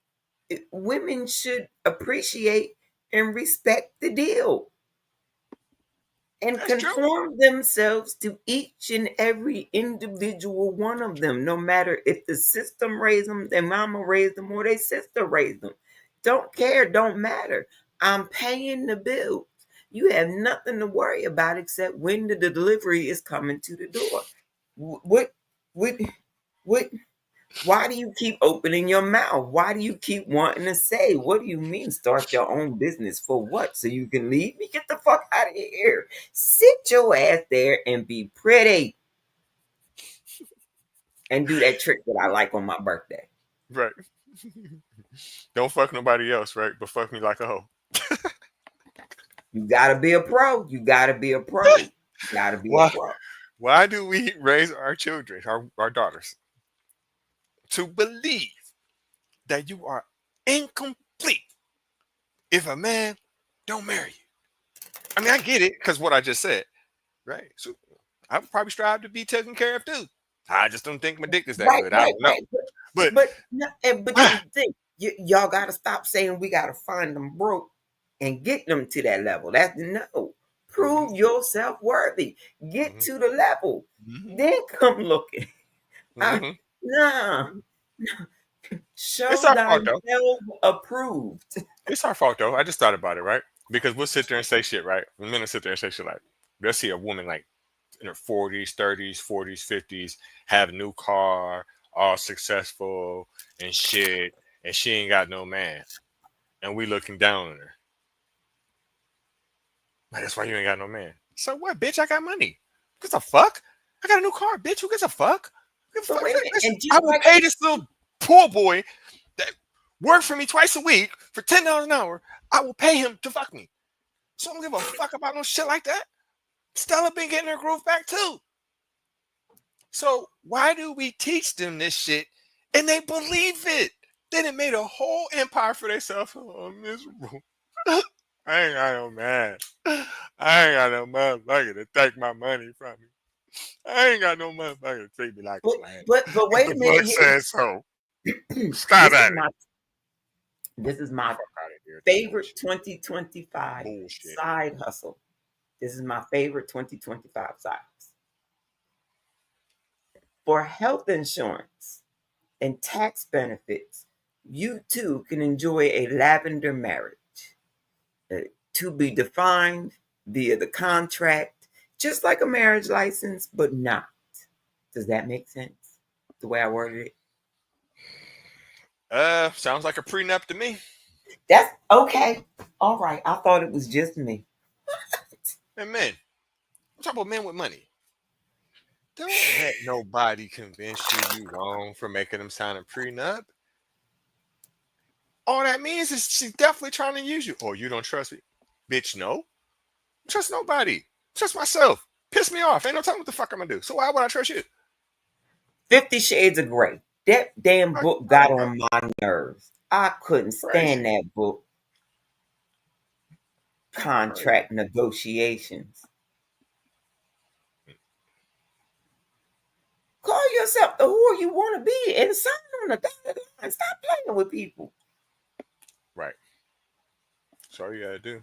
women should appreciate and respect the deal and That's true. conform themselves to each and every individual one of them, no matter if the system raised them, their mama raised them, or their sister raised them. Don't care, don't matter. I'm paying the bills. You have nothing to worry about except when the delivery is coming to the door. What, what, what, why do you keep opening your mouth? Why do you keep wanting to say? What do you mean start your own business? For what? So you can leave me? Get the fuck out of here. Sit your ass there and be pretty. And do that trick that I like on my birthday. Right. Don't fuck nobody else, right? But fuck me like a hoe. You gotta be a pro. You gotta be a pro. You gotta be a Why? pro. Why do we raise our children, our daughters, to believe that you are incomplete if a man don't marry you? I mean, I get it because what I just said, right? So I would probably strive to be taken care of too. I just don't think my dick is that Right, good. I right, don't know. right. But But this is the thing. Y'all gotta stop saying we gotta find them broke and get them to that level. That's no. Prove yourself worthy. Get Mhm, to the level. mhm, Then come looking. I, mhm. nah. It's Show our fault though. thyself approved. It's our fault though. I just thought about it, right? Because we'll sit there and say shit, right? Men will sit there and say shit like, let's see a woman like in her 40s, 30s, 40s, 50s, have a new car, all successful and shit, and she ain't got no man. And we looking down on her. Like, that's why you ain't got no man. So what, bitch? I got money. Who gives a fuck? I got a new car, bitch. Who gives a fuck? Who gives a But fuck? wait a minute. Listen, And just I will like pay this little poor boy that worked for me twice a week for $10 an hour. I will pay him to fuck me. So I don't give a fuck about no shit like that. Stella been getting her groove back too. So why do we teach them this shit and they believe it? Then it made a whole empire for themselves. Oh, I'm miserable. I ain't got no man. I ain't got no motherfucker to take my money from me. I ain't got no motherfucker to treat me like but a man. but If wait the a minute book here. says so, stop at it. This is The my fuck out of here with that favorite bullshit. 2025 Bullshit. side hustle. This is my favorite 2025 side hustle. For health insurance and tax benefits, you too can enjoy a lavender marriage, to be defined via the contract, just like a marriage license, but not. Does that make sense? The way I worded it? Sounds like a prenup to me. That's okay. All right. I thought it was just me. And men, I'm talking about men with money. Don't let nobody convince you wrong for making them sign a prenup. All that means is she's definitely trying to use you. Oh, you don't trust me? Bitch, no. Trust nobody. Trust myself. Piss me off. Ain't no telling what the fuck I'm gonna do. So why would I trust you? 50 Shades of Grey. That damn Fuck book you got talking about? on my nerves. I couldn't stand Crazy. that book. Crazy. Contract negotiations. Call yourself the who you want to be and sign on the dotted line. Stop playing with people. Right. That's all you gotta do.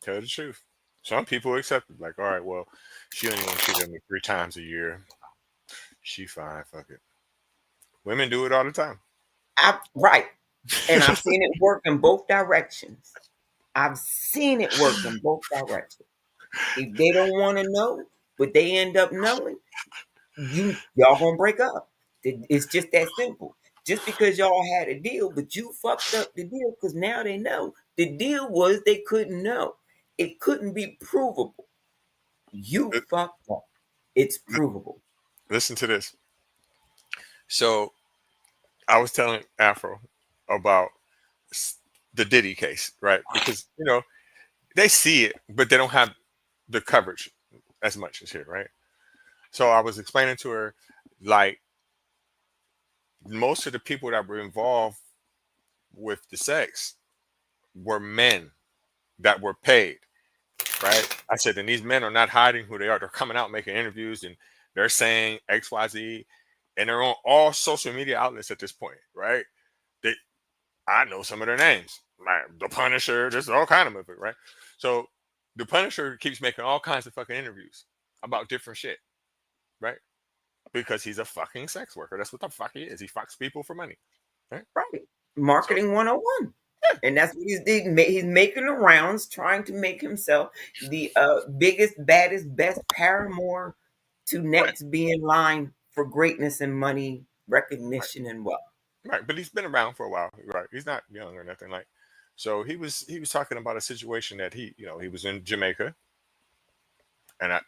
Tell the truth. Some people accept it. Like, all right, well, she only want to cheat on me 3 times a year. She fine. Fuck it. Women do it all the time. Right. And I've seen it work in both directions. I've seen it work in both directions. If they don't want to know, but they end up knowing, y'all gonna break up. It's just that simple. Just because y'all had a deal, but you fucked up the deal because now they know. The deal was they couldn't know. It couldn't be provable. You Li- fucked up. It's provable. Listen to this. So I was telling Afro about s- the Diddy case, right? Because they see it, but they don't have the coverage as much as here, right? So I was explaining to her, like, most of the people that were involved with the sex were men that were paid, right? I said, and these men are not hiding who they are. They're coming out making interviews and they're saying XYZ, and they're on all social media outlets at this point, right? They, I know some of their names, like the Punisher. There's all kind of movie, right? So the Punisher keeps making all kinds of fucking interviews about different shit, right? Because he's a fucking sex worker. That's what the fuck he is. He fucks people for money, right? Right. So Marketing 101. yeah, And that's what he's doing. He's making the rounds, trying to make himself the biggest, baddest, best paramour to right, next be in line for greatness and money, recognition, and wealth. right. But he's been around for a while, right? He's not young or nothing like. So he was talking about a situation that he was in Jamaica, and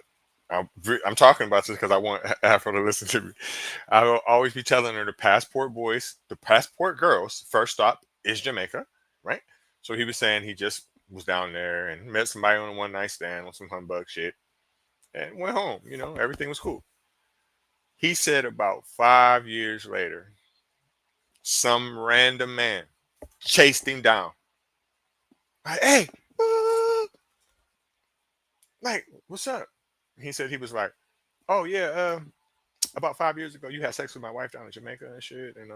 I'm talking about this because I want Afro to listen to me. I will always be telling her the passport boys, the passport girls, first stop is Jamaica, right? So he was saying he just was down there and met somebody on a one night stand on some humbug shit and went home. Everything was cool. He said about 5 years later, some random man chased him down. Like, hey, like, what's up? He said he was like, oh yeah, about 5 years ago, you had sex with my wife down in Jamaica and shit, and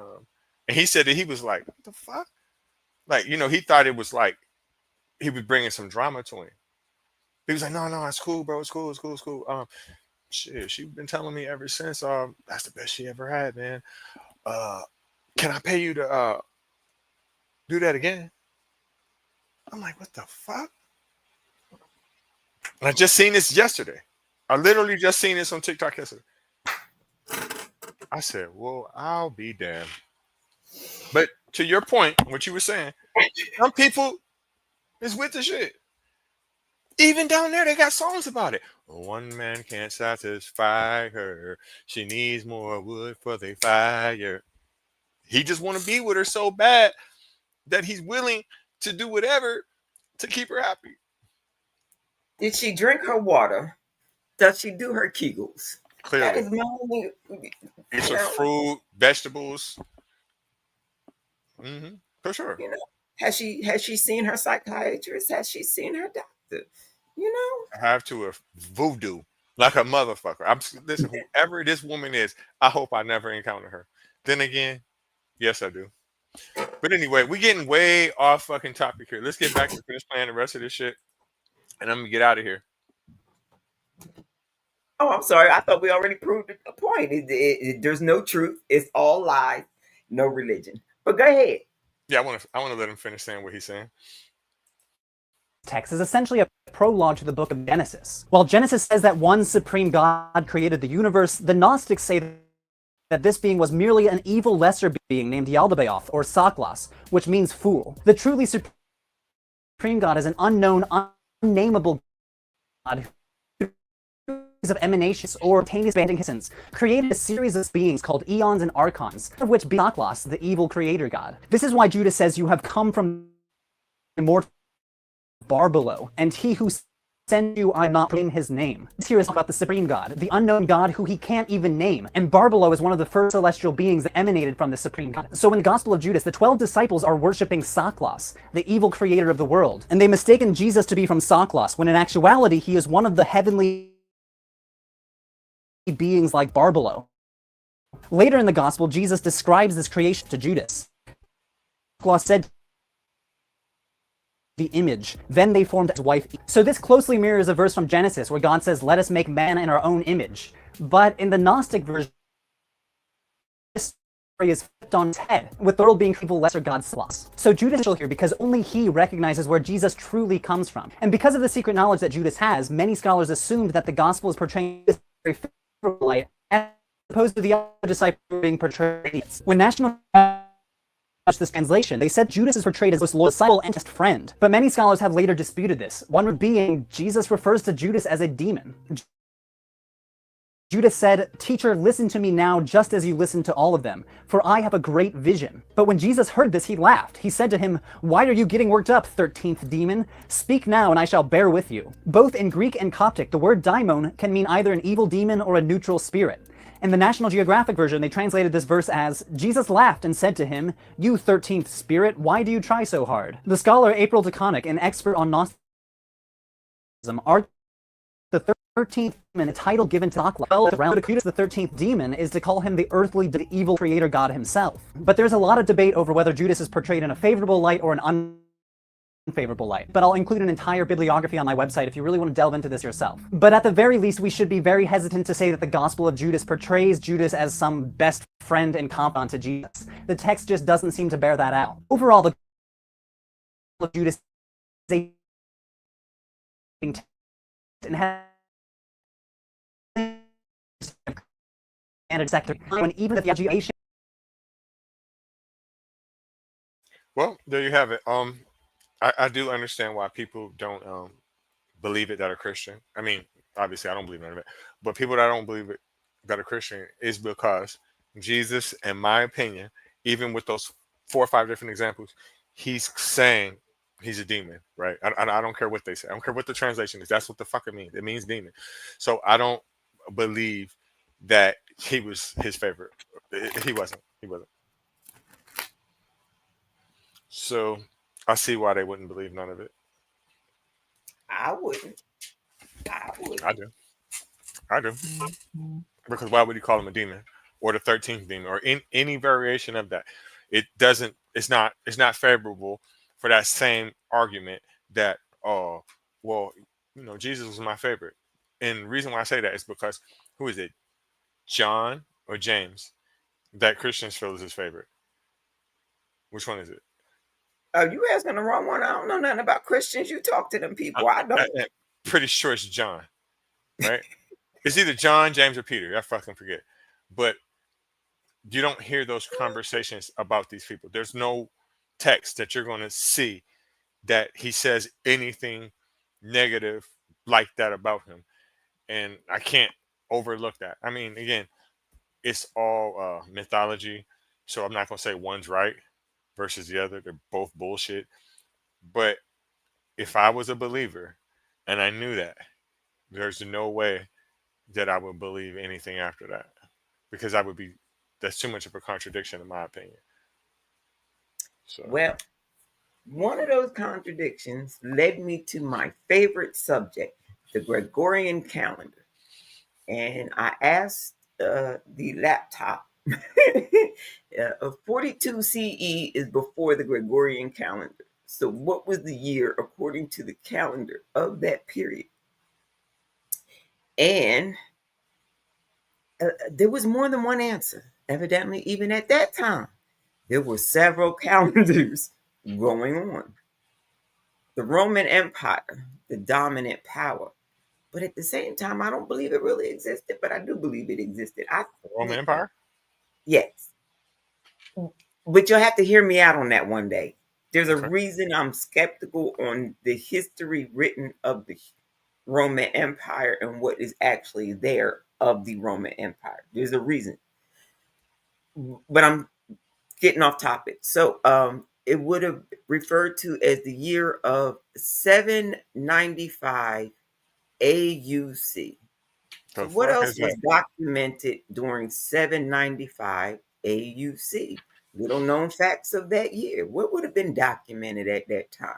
he said that he was like, what the fuck? Like, he thought it was like he was bringing some drama to him. He was like, no, no, it's cool, bro, it's cool, it's cool, it's cool. Shit, she's been telling me ever since. That's the best she ever had, man. Uh, can I pay you to do that again? I'm like, what the fuck? And I just seen this yesterday. I literally just seen this on TikTok yesterday. I said, well, I'll be damned. But to your point, what you were saying, some people is with the shit. Even down there, they got songs about it. One man can't satisfy her. She needs more wood for the fire. He just want to be with her so bad that he's willing to do whatever to keep her happy. Did she drink her water? Does she do her Kegels? That Clearly, is my only, eats you her know, fruit, vegetables. For sure. you know. Has she seen her psychiatrist? Has she seen her doctor? You know. I have to have voodoo like a motherfucker. Listen, whoever this woman is, I hope I never encounter her. Then again, yes, I do. But anyway, we're getting way off fucking topic here. Let's get back to finish playing the rest of this shit, and I'm gonna get out of here. Oh, I'm sorry. I thought we already proved a point. There's no truth. It's all lies. No religion. But go ahead. Yeah, I want to let him finish saying what he's saying. Text is essentially a prologue to the book of Genesis. While Genesis says that one supreme God created the universe, the Gnostics say that this being was merely an evil lesser being named Yaldabaoth, or Saklas, which means fool. The truly supreme God is an unknown, unnameable God of emanations or tainous banding hissons, created a series of beings called eons and archons, of which be Saklas, the evil creator god. This is why Judas says, you have come from immortal Barbelo, and he who sent you, I not name his name. This here is about the supreme god, the unknown god who he can't even name, and Barbelo is one of the first celestial beings that emanated from the supreme god. So in the Gospel of Judas, the 12 disciples are worshipping Saklas, the evil creator of the world, and they mistaken Jesus to be from Saklas, when in actuality he is one of the heavenly beings like Barbelo. Later in the Gospel, Jesus describes this creation to Judas. Saklas said, the image, then they formed his wife. So this closely mirrors a verse from Genesis where God says, let us make man in our own image. But in the Gnostic version, this story is flipped on its head, with the world being evil lesser god Saklas. So Judas is here because only he recognizes where Jesus truly comes from. And because of the secret knowledge that Judas has, many scholars assumed that the gospel is portraying this very favorable light, as opposed to the other disciples being portrayed. When National this translation, they said Judas is portrayed as a loyal disciple and just friend. But many scholars have later disputed this. One being, Jesus refers to Judas as a demon. Judas said, "Teacher, listen to me now just as you listened to all of them, for I have a great vision." But when Jesus heard this, he laughed. He said to him, "Why are you getting worked up, 13th demon? Speak now and I shall bear with you." Both in Greek and Coptic, the word daimon can mean either an evil demon or a neutral spirit. In the National Geographic version, they translated this verse as, "Jesus laughed and said to him, 'You 13th spirit, why do you try so hard?'" The scholar April DeConnick, an expert on Gnosticism, argued the 13th demon, a title given to Akla. The realm to Judas, the 13th demon, is to call him the earthly, the evil creator God himself. But there's a lot of debate over whether Judas is portrayed in a favorable light or an unfavorable light. But I'll include an entire bibliography on my website if you really want to delve into this yourself. But at the very least, we should be very hesitant to say that the Gospel of Judas portrays Judas as some best friend and confidant to Jesus. The text just doesn't seem to bear that out. Overall, the Gospel of Judas is a and has and a sector, and even if the education. Well, there you have it. I do understand why people don't believe it that are Christian. I mean, obviously, I don't believe none of it, but people that don't believe it that are Christian is because Jesus, in my opinion, even with those 4 or 5 different examples, he's saying he's a demon, right? I don't care what they say. I don't care what the translation is. That's what the fuck it means. It means demon. So I don't believe that he was his favorite. He wasn't. He wasn't. So I see why they wouldn't believe none of it. I wouldn't. I would. I do. I do. Because why would he call him a demon or the 13th demon or in any variation of that? It doesn't. It's not. It's not favorable for that same argument that well, Jesus was my favorite. And the reason why I say that is because who is it? John or James that Christians feel is his favorite. Which one is it? Are you asking the wrong one? I don't know nothing about Christians. You talk to them people. I don't. I'm pretty sure it's John, right? It's either John, James, or Peter. I fucking forget. But you don't hear those conversations about these people. There's no text that you're going to see that he says anything negative like that about him. And I can't overlook that. I mean, again, it's all mythology. So I'm not going to say one's right versus the other. They're both bullshit. But if I was a believer and I knew that, there's no way that I would believe anything after that because that's too much of a contradiction in my opinion. So Well, one of those contradictions led me to my favorite subject, the Gregorian calendar. And I asked the laptop, 42 CE is before the Gregorian calendar. So, what was the year according to the calendar of that period? And there was more than one answer, evidently, even at that time. There were several calendars going on. The Roman Empire, the dominant power. But at the same time, I don't believe it really existed, but I do believe it existed. Roman Empire? Yes. But you'll have to hear me out on that one day. There's a Okay. reason I'm skeptical on the history written of the Roman Empire and what is actually there of the Roman Empire. There's a reason. But I'm getting off topic. So it would have referred to as the year of 795 AUC. So The what fuck else is was that? documented during 795 AUC? Little known facts of that year. What would have been documented at that time?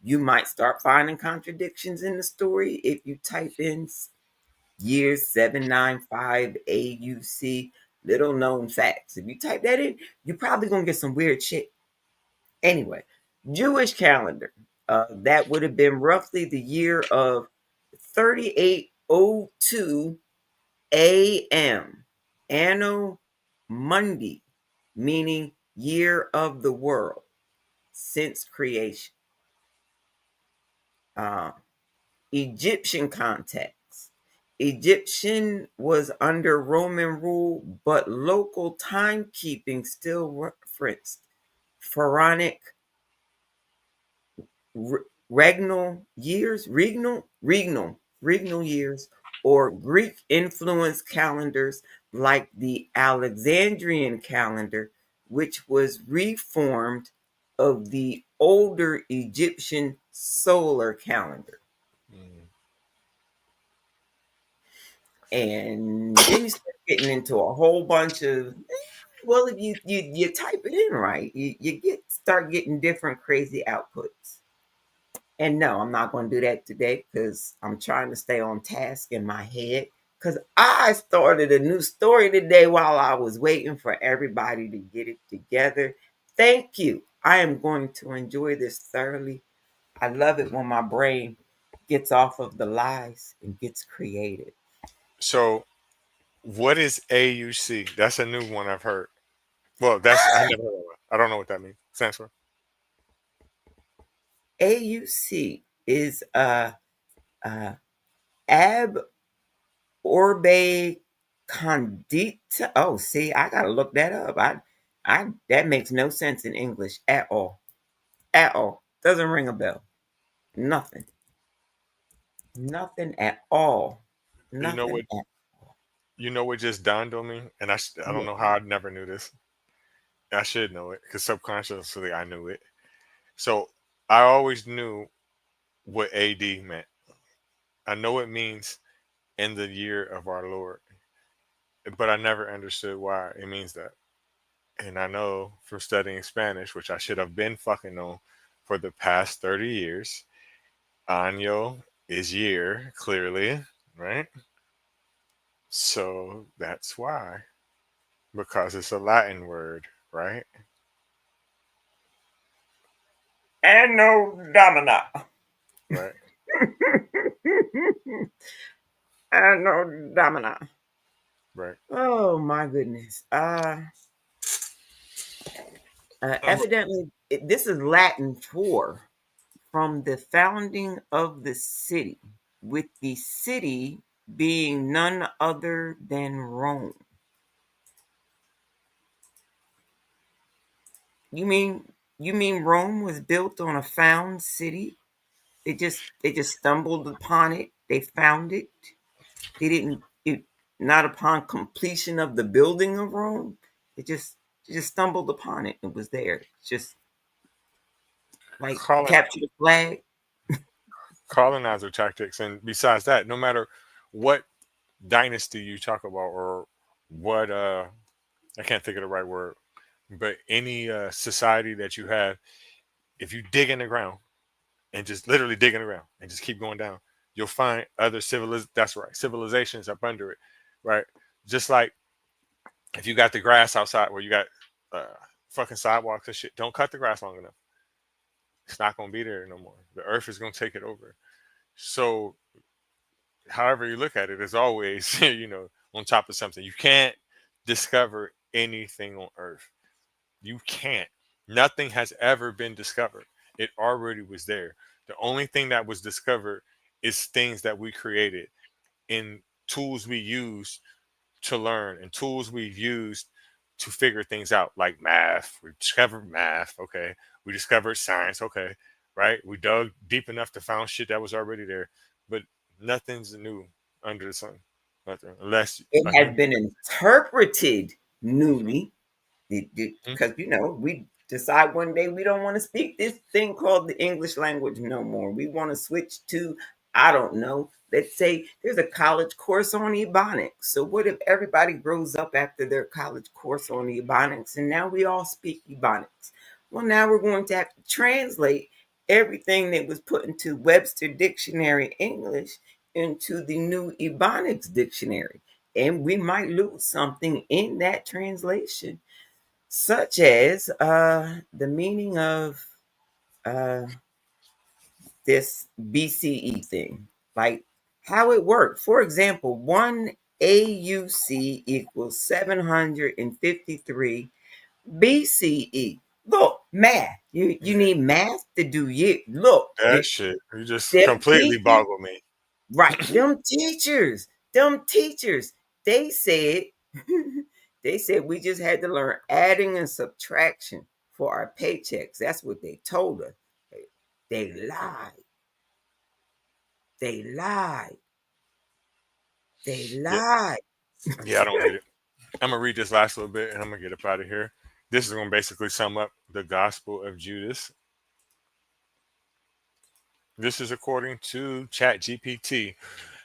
You might start finding contradictions in the story if you type in year 795 AUC, little known facts. If you type that in, you're probably going to get some weird shit. Anyway, Jewish calendar. That would have been roughly the year of 3802 AM, Anno Mundi, meaning year of the world since creation. Uh, Egyptian context. Egyptian was under Roman rule, but local timekeeping still referenced pharaonic regnal years, regnal years, or Greek influenced calendars like the Alexandrian calendar, which was reformed of the older Egyptian solar calendar. Mm. And then you start getting into a whole bunch of, well, if you type it in right, you start getting different crazy outputs. And no, I'm not going to do that today because I'm trying to stay on task in my head. Because I started a new story today while I was waiting for everybody to get it together. Thank you. I am going to enjoy this thoroughly. I love it when my brain gets off of the lies and gets creative. So, what is AUC? That's a new one I've heard. Well, that's I never heard of it. I don't know what that means. Stands for. AUC is ab orbe condita. Oh, see, I gotta look that up. I that makes no sense in English at all. At all. Doesn't ring a bell. Nothing. Nothing at all. You know Nothing what? at You know what just dawned on me, and I don't all. know how I never knew this. I should know it because subconsciously I knew it. So I always knew what AD meant. I know it means in the year of our Lord, but I never understood why it means that. And I know from studying Spanish, which I should have been fucking known for the past 30 years, año is year, clearly, right? So that's why, because it's a Latin word, right? Anno Domina. Right, Anno Domina. right. Oh my goodness. Um, Evidently, this is Latin for from the founding of the city, with the city being none other than Rome. You mean Rome was built on a found city? They just stumbled upon it. They found it. They didn't it, not upon completion of the building of Rome. They just stumbled upon it. It was there. Just like colon, capture the flag. colonizer tactics, and besides that, no matter what dynasty you talk about or what I can't think of the right word, but any society that you have, if you dig in the ground and just literally dig in the ground and just keep going down, you'll find other civilizations up under it, right? Just like if you got the grass outside where you got uh, fucking sidewalks and shit, don't cut the grass long enough. It's not gonna be there no more. The earth is gonna take it over. So, however you look at it, is always on top of something. You can't discover anything on earth. You can't. Nothing has ever been discovered. It already was there. The only thing that was discovered is things that we created in tools we use to learn and tools we've used to figure things out, like math. We discovered math, okay. We discovered science, okay, right? We dug deep enough to find shit that was already there, but nothing's new under the sun. Nothing, unless It a has human. been interpreted Mhm, newly mhm. because we decide one day we don't want to speak this thing called the English language no more. We want to switch to, I don't know, let's say there's a college course on ebonics. So what if everybody grows up after their college course on ebonics and now we all speak ebonics? Well, now we're going to have to translate everything that was put into Webster Dictionary English into the new ebonics dictionary, and we might lose something in that translation, such as the meaning of uh, this BCE thing, like how it worked. For example, one AUC equals 753 BCE. Look, math. You Yeah, need math to do you. Look, that shit. You just them completely teachers, boggle me. right? Them teachers, they said, they said we just had to learn adding and subtraction for our paychecks. That's what they told us. They lied. They lied. They Yeah, lied. yeah, I don't get it. I'm gonna read this last little bit and I'm gonna get up out of here. This is gonna basically sum up the Gospel of Judas. This is according to ChatGPT.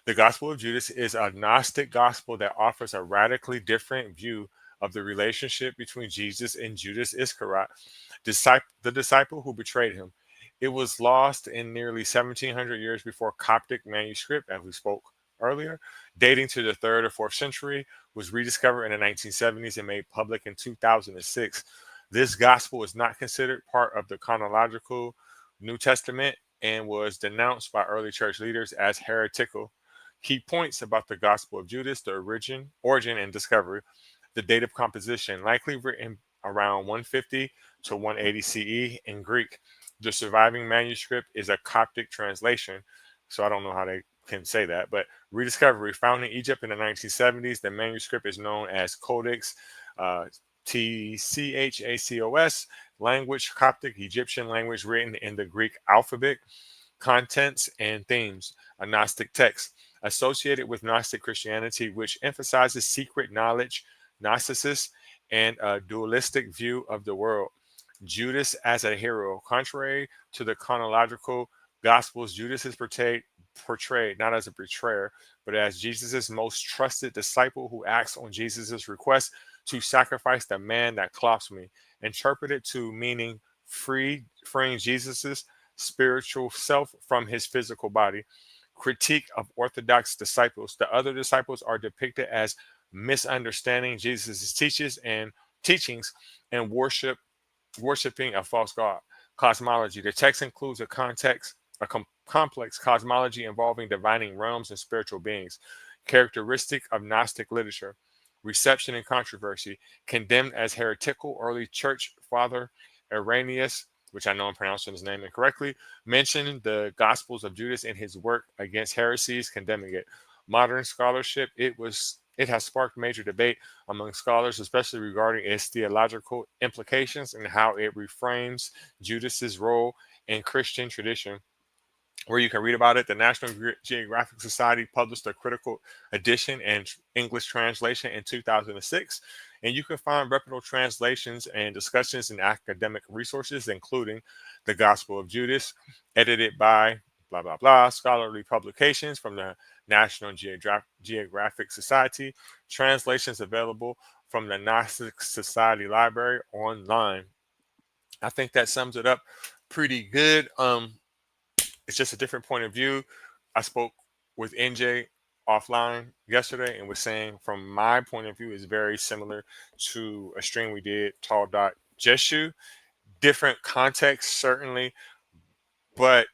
The Gospel of Judas is a Gnostic gospel that offers a radically different view of the relationship between Jesus and Judas Iscariot, the disciple who betrayed him. It was lost in nearly 1700 years before Coptic manuscript, as we spoke earlier, dating to the 3rd or 4th century, was rediscovered in the 1970s and made public in 2006. This gospel is not considered part of the chronological New Testament and was denounced by early church leaders as heretical. Key points about the Gospel of Judas: the origin and discovery, the date of composition, likely written around 150 to 180 CE in Greek. The surviving manuscript is a Coptic translation, so I don't know how they can say that, but rediscovery, found in Egypt in the 1970s. The manuscript is known as Codex uh, Tchacos, language Coptic, Egyptian language written in the Greek alphabet. Contents and themes: a Gnostic text associated with Gnostic Christianity, which emphasizes secret knowledge, Gnosticism, and a dualistic view of the world. Judas as a hero. Contrary to the chronological Gospels, Judas is portrayed not as a betrayer, but as Jesus' most trusted disciple who acts on Jesus' request to sacrifice the man that clops me, interpreted to meaning freeing Jesus' spiritual self from his physical body. Critique of Orthodox disciples. The other disciples are depicted as misunderstanding Jesus' teachings and worshiping a false god. Cosmology. The text includes a complex cosmology involving divining realms and spiritual beings. Characteristic of Gnostic literature. Reception and controversy. Condemned as heretical, early church father Irenaeus, which I know I'm pronouncing his name incorrectly, mentioned the Gospels of Judas in his work against heresies, condemning it. Modern scholarship, it has sparked major debate among scholars, especially regarding its theological implications and how it reframes Judas's role in Christian tradition. Where you can read about it, the National Geographic Society published a critical edition and English translation in 2006. And you can find reputable translations and discussions in academic resources, including The Gospel of Judas, edited by blah, blah, blah, scholarly publications from the National Geographic Society, translations available from the Gnostic Society Library online. I think that sums it up pretty good. It's just a different point of view. I spoke with NJ offline yesterday and was saying, from my point of view, is very similar to a stream we did, Tall Dot Jeshu. Different context, certainly, but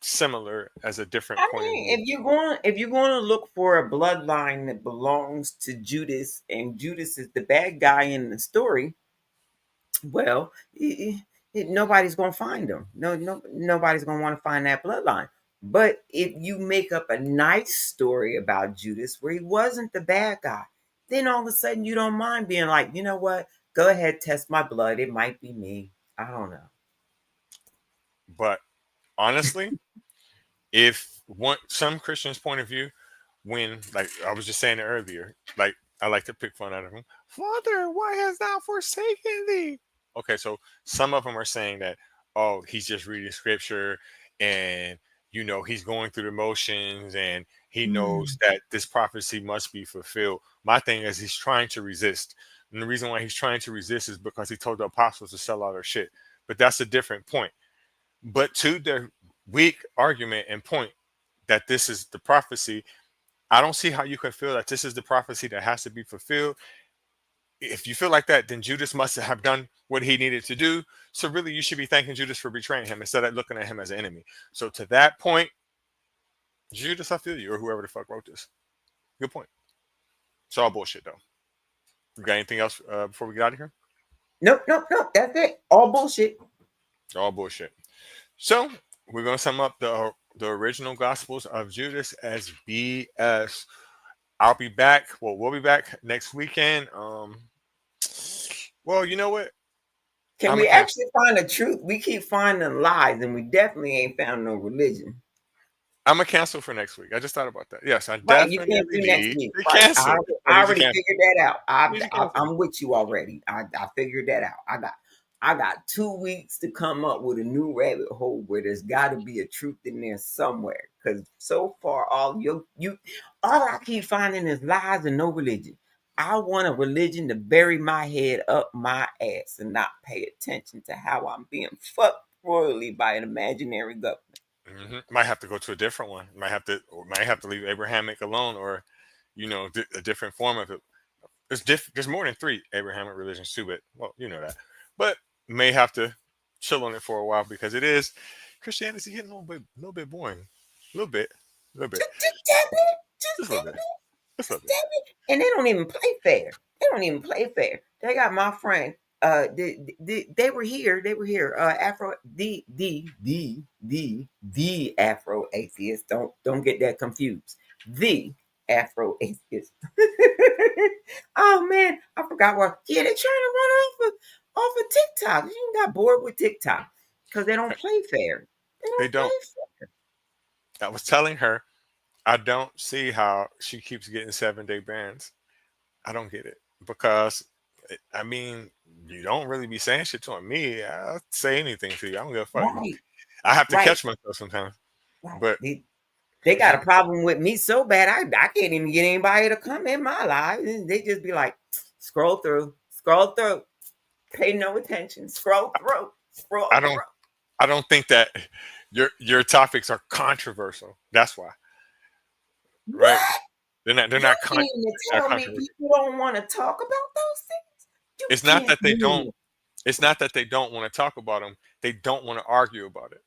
similar as a different I point of mean, view. if you're going to look for a bloodline that belongs to Judas, and Judas is the bad guy in the story, well, nobody's going to find them. Nobody's going to want to find that bloodline. But if you make up a nice story about Judas where he wasn't the bad guy, then all of a sudden you don't mind being like, you know what? Go ahead, test my blood. It might be me. I don't know. But honestly, if one some Christians' point of view, when, like I was just saying it earlier, like I like to pick fun out of him. Father, why hast thou forsaken thee? Okay, so some of them are saying that, oh, he's just reading scripture and he's going through the motions and he knows Hmm. that this prophecy must be fulfilled. My thing is he's trying to resist. And the reason why he's trying to resist is because he told the apostles to sell all their shit. But that's a different point. But to the weak argument and point that this is the prophecy, I don't see how you can feel that this is the prophecy that has to be fulfilled. If you feel like that, then Judas must have done what he needed to do. So really, you should be thanking Judas for betraying him instead of looking at him as an enemy. So to that point, Judas, I feel you, or whoever the fuck wrote this. Good point. It's all bullshit, though. You got anything else before we get out of here? Nope, nope, nope. That's it. All bullshit. It's all bullshit. So we're gonna sum up the original Gospels of Judas as BS. I'll be back. Well, we'll be back next weekend. Well, you know what? Can I'm we gonna cancel. actually find the truth? We keep finding lies, and we definitely ain't found no religion. I'm gonna cancel for next week. I just thought about that. Yes, I Right, you definitely can't do next need week. to Right, cancel. I I need to already cancel. figured that out. I need to cancel. I'm with you already. I figured that out. I got 2 weeks to come up with a new rabbit hole where there's got to be a truth in there somewhere. Because so far, all I keep finding is lies and no religion. I want a religion to bury my head up my ass and not pay attention to how I'm being fucked royally by an imaginary government. Might have to go to a different one. Might have to leave Abrahamic alone, or a different form of it. There's more than three Abrahamic religions too, but well, you know that. But may have to chill on it for a while because it is Christianity getting a little bit boring, a little bit, Just tap it. Just just a tap little bit, it. just a little Just bit. tap it. And they don't even play fair. They don't even play fair. They got my friend. They were here. They were here. Afro the Afro atheist. Don't get that confused. The Afro atheist. Oh man, I forgot what. Yeah, they're trying to run off of TikTok. You got bored with TikTok because they don't play fair. They They don't play don't. fair. I was telling her I don't see how she keeps getting 7 day bans. I don't get it because I mean you don't really be saying shit to me. I'll say anything to you. I don't give a fuck. Right, I have to right, catch myself sometimes, right. but They got a problem with me so bad I can't even get anybody to come in my life. They just be like, scroll through, pay no attention, scroll I through. don't think that your topics are controversial. That's why, right? What? They're You not mean to they're tell me controversial. people don't want to talk about those things? You It's not can't that they don't. mean It's not that they don't want to talk about them. They don't want to argue about it.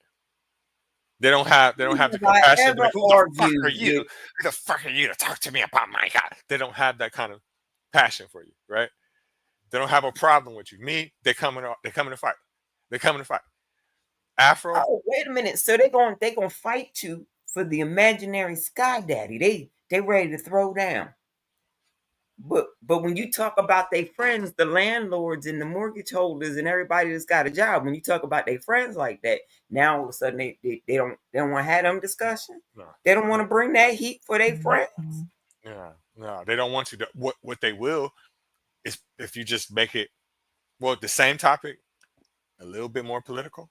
They don't when have the have I compassion to be ever like, who the fuck are argued you? with Who the fuck are you to talk to me about my God? They don't have that kind of passion for you, right? They don't have a problem with you. Me, they coming to fight. They coming to fight. Afro, oh wait a minute. So they gonna fight you for the imaginary sky daddy. They ready to throw down. But when you talk about their friends, the landlords and the mortgage holders and everybody that's got a job, when you talk about their friends like that, now all of a sudden they don't want to have them discussion. no, They don't want no, to bring that heat for their friends. no, they don't want you to. What they will is if you just make it the same topic a little bit more political.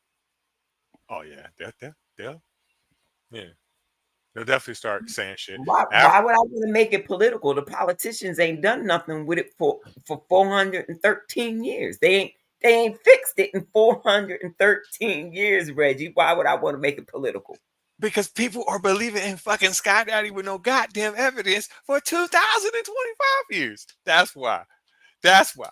Oh yeah, they'll yeah, they'll definitely start saying shit. Why would I want to make it political? The politicians ain't done nothing with it for 413 years. They ain't fixed it in 413 years, Reggie. Why would I want to make it political? Because people are believing in fucking Sky Daddy with no goddamn evidence for 2025 years. That's why. That's why.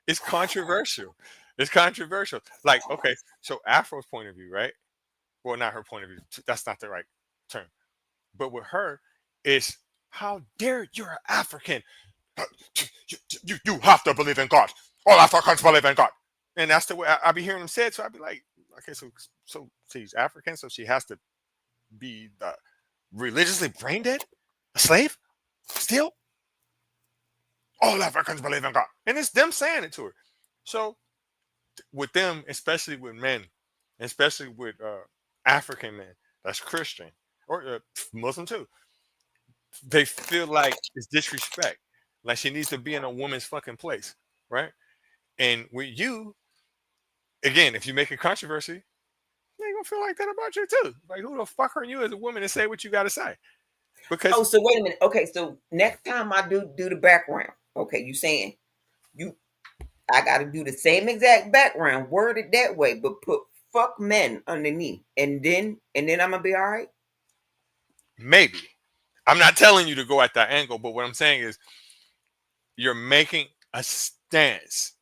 It's controversial. It's controversial. Like, okay, so Afro's point of view, right? Well, not her point of view. That's not the right term. But with her, it's how dare you're African. You have to believe in God. All Africans believe in God. And that's the way I be hearing them say it. So I'd be like, okay, so she's African, so she has to be religiously brain dead? A slave? Still? All Africans believe in God. And it's them saying it to her. So with them, especially with men, especially with African men, that's Christian or Muslim too, they feel like it's disrespect. Like she needs to be in a woman's fucking place, right? And with you, again, if you make a controversy, they gonna feel like that about you too. Like who the fuck are you as a woman to say what you gotta say? Because Oh, so wait a minute. Okay, so next time I do the background, okay, you saying you I got to do the same exact background, worded that way, but put fuck men underneath, and then I'm gonna be all right. maybe I'm not telling you to go at that angle, but what I'm saying is you're making a stance,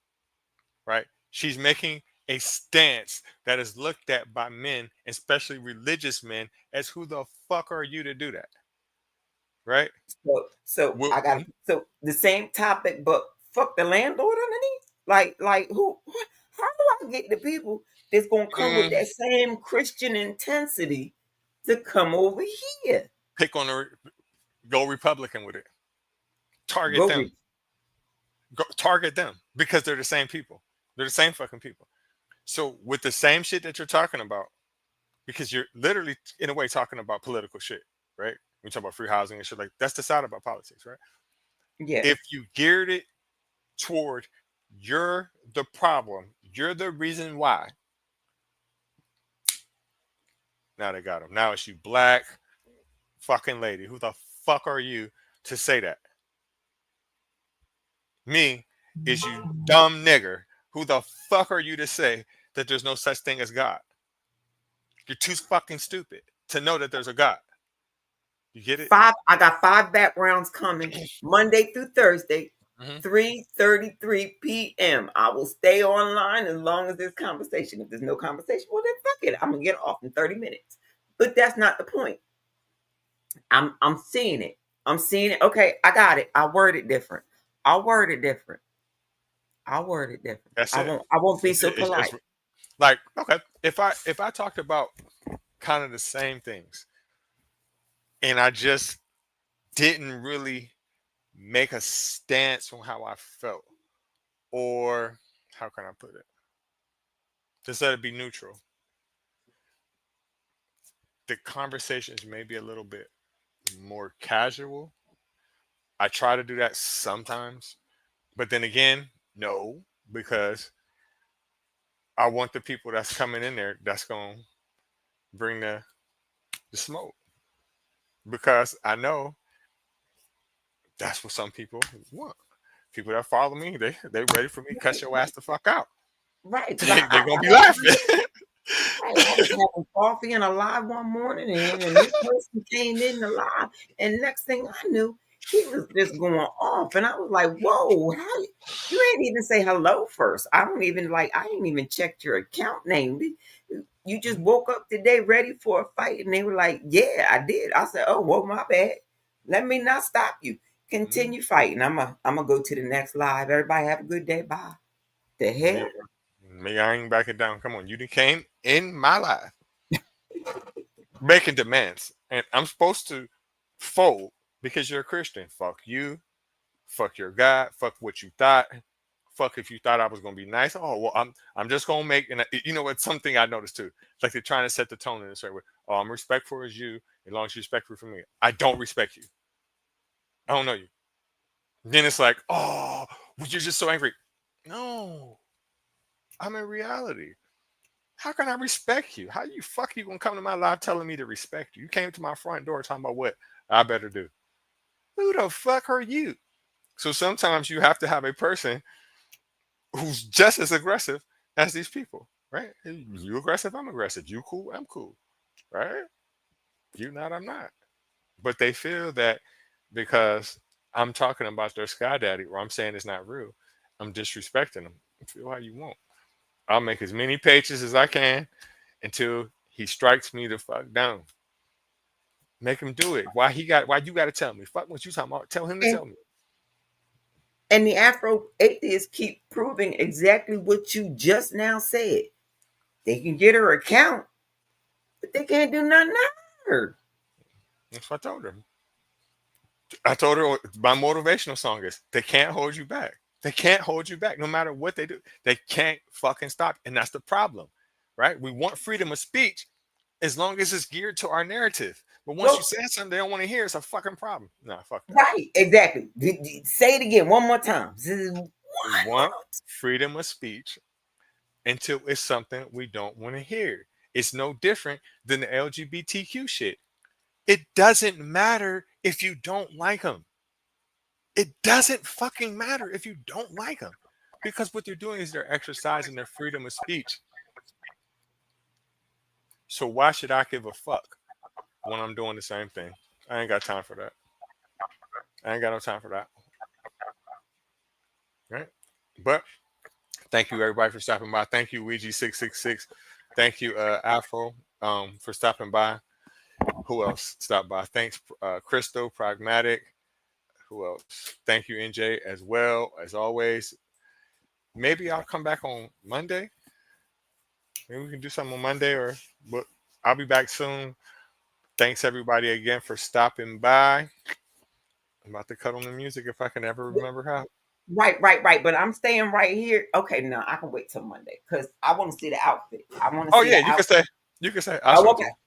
right? She's making a stance that is looked at by men, especially religious men, as who the fuck are you to do that, right? So Well, I got so the same topic, but fuck the landlord underneath. Like who? How do I get the people that's gonna come with mm, that same Christian intensity to come over here? pick on go Republican with it. Target Go them. read. Target them because they're the same people. They're the same fucking people. So with the same shit that you're talking about, because you're literally in a way talking about political shit, right? We talk about free housing and shit like that's the side about politics, right? Yes. If you geared it toward you're the problem, you're the reason why. Now they got him. Now it's you, black fucking lady. Who the fuck are you to say that? Me is you dumb nigger. Who the fuck are you to say that there's no such thing as God? You're too fucking stupid to know that there's a God. You get it? I got 5 backgrounds coming Monday through Thursday, Mm-hmm. 3:33 p.m. I will stay online as long as there's conversation. If there's no conversation, well then fuck it. I'm gonna get off in 30 minutes. But that's not the point. I'm seeing it. I'm seeing it. Okay, I got it. I word it different. I'll word it different. I'll word it different. That's I it. won't. I won't be so It's polite. like okay, if I talked about kind of the same things, and I just didn't really make a stance on how I felt, or how can I put it? Just let it be neutral. The conversations may be a little bit more casual. I try to do that sometimes, but then again, no, because I want the people that's coming in there that's gonna bring the smoke. Because I know that's what some people want. People that follow me, they ready for me to cut Right, your right, ass the fuck out. right. Because They're gonna be laughing. right, I was having coffee in a live one morning, and this person came in the live, and next thing I knew, he was just going off, and I was like, "Whoa, you ain't even say hello first. I don't even like. I ain't even checked your account name. You just woke up today ready for a fight," and they were like, "Yeah, I did." I said, "Oh, well, my bad. Let me not stop you. Mhm. Continue fighting. I'm gonna go to the next live. Everybody have a good day. Bye." The Me, hell. me, I ain't backing down. Come on, you done came in my life making demands, and I'm supposed to fold because you're a Christian. Fuck you. Fuck your God. Fuck what you thought. Fuck if you thought I was gonna be nice. Oh well, I'm just gonna make and you know what? Something I noticed too. It's like they're trying to set the tone in a certain way. Oh, I'm respectful as you as long as you're respectful for me. I don't respect you. I don't know you. Then it's like, oh, well, you're just so angry. No, I'm in reality. How can I respect you? How you fuck you gonna come to my life telling me to respect you? You came to my front door talking about what I better do. Who the fuck are you? So sometimes you have to have a person who's just as aggressive as these people, right? You aggressive, I'm aggressive. You cool, I'm cool, right? You not, I'm not. But they feel that because I'm talking about their sky daddy or I'm saying it's not real, I'm disrespecting them. Feel how you want. I'll make as many pages as I can until he strikes me the fuck down. Make him do it. Why you gotta tell me? Fuck what you talking about. Tell him to And tell me. And the Afro atheists keep proving exactly what you just now said. They can get her account, but they can't do nothing to her. That's what I told her. I told her my motivational song is they can't hold you back. They can't hold you back no matter what they do. They can't fucking stop. And that's the problem, right? We want freedom of speech as long as it's geared to our narrative. But once you Well, say something they don't want to hear, it's a fucking problem. Nah, fuck that. right, exactly. Say it again one more time. This is one We want more. freedom of speech until it's something we don't want to hear. It's no different than the LGBTQ shit. It doesn't matter if you don't like them. It doesn't fucking matter if you don't like them. Because what they're doing is they're exercising their freedom of speech. So why should I give a fuck when I'm doing the same thing? I ain't got time for that. I ain't got no time for that. Right? But thank you everybody for stopping by. Thank you, Ouija666. Thank you, Afro, for stopping by. Who else stopped by? Thanks, Crystal, Pragmatic. Who else? Thank you, NJ, as well as always. Maybe I'll come back on Monday. Maybe we can do something on Monday, but I'll be back soon. Thanks everybody again for stopping by. I'm about to cut on the music if I can ever remember how. Right. But I'm staying right here. Okay, no, I can wait till Monday because I want to see the outfit. I want to Oh see yeah, the you can outfit. stay. You can say, I I'll show walk it to out. you.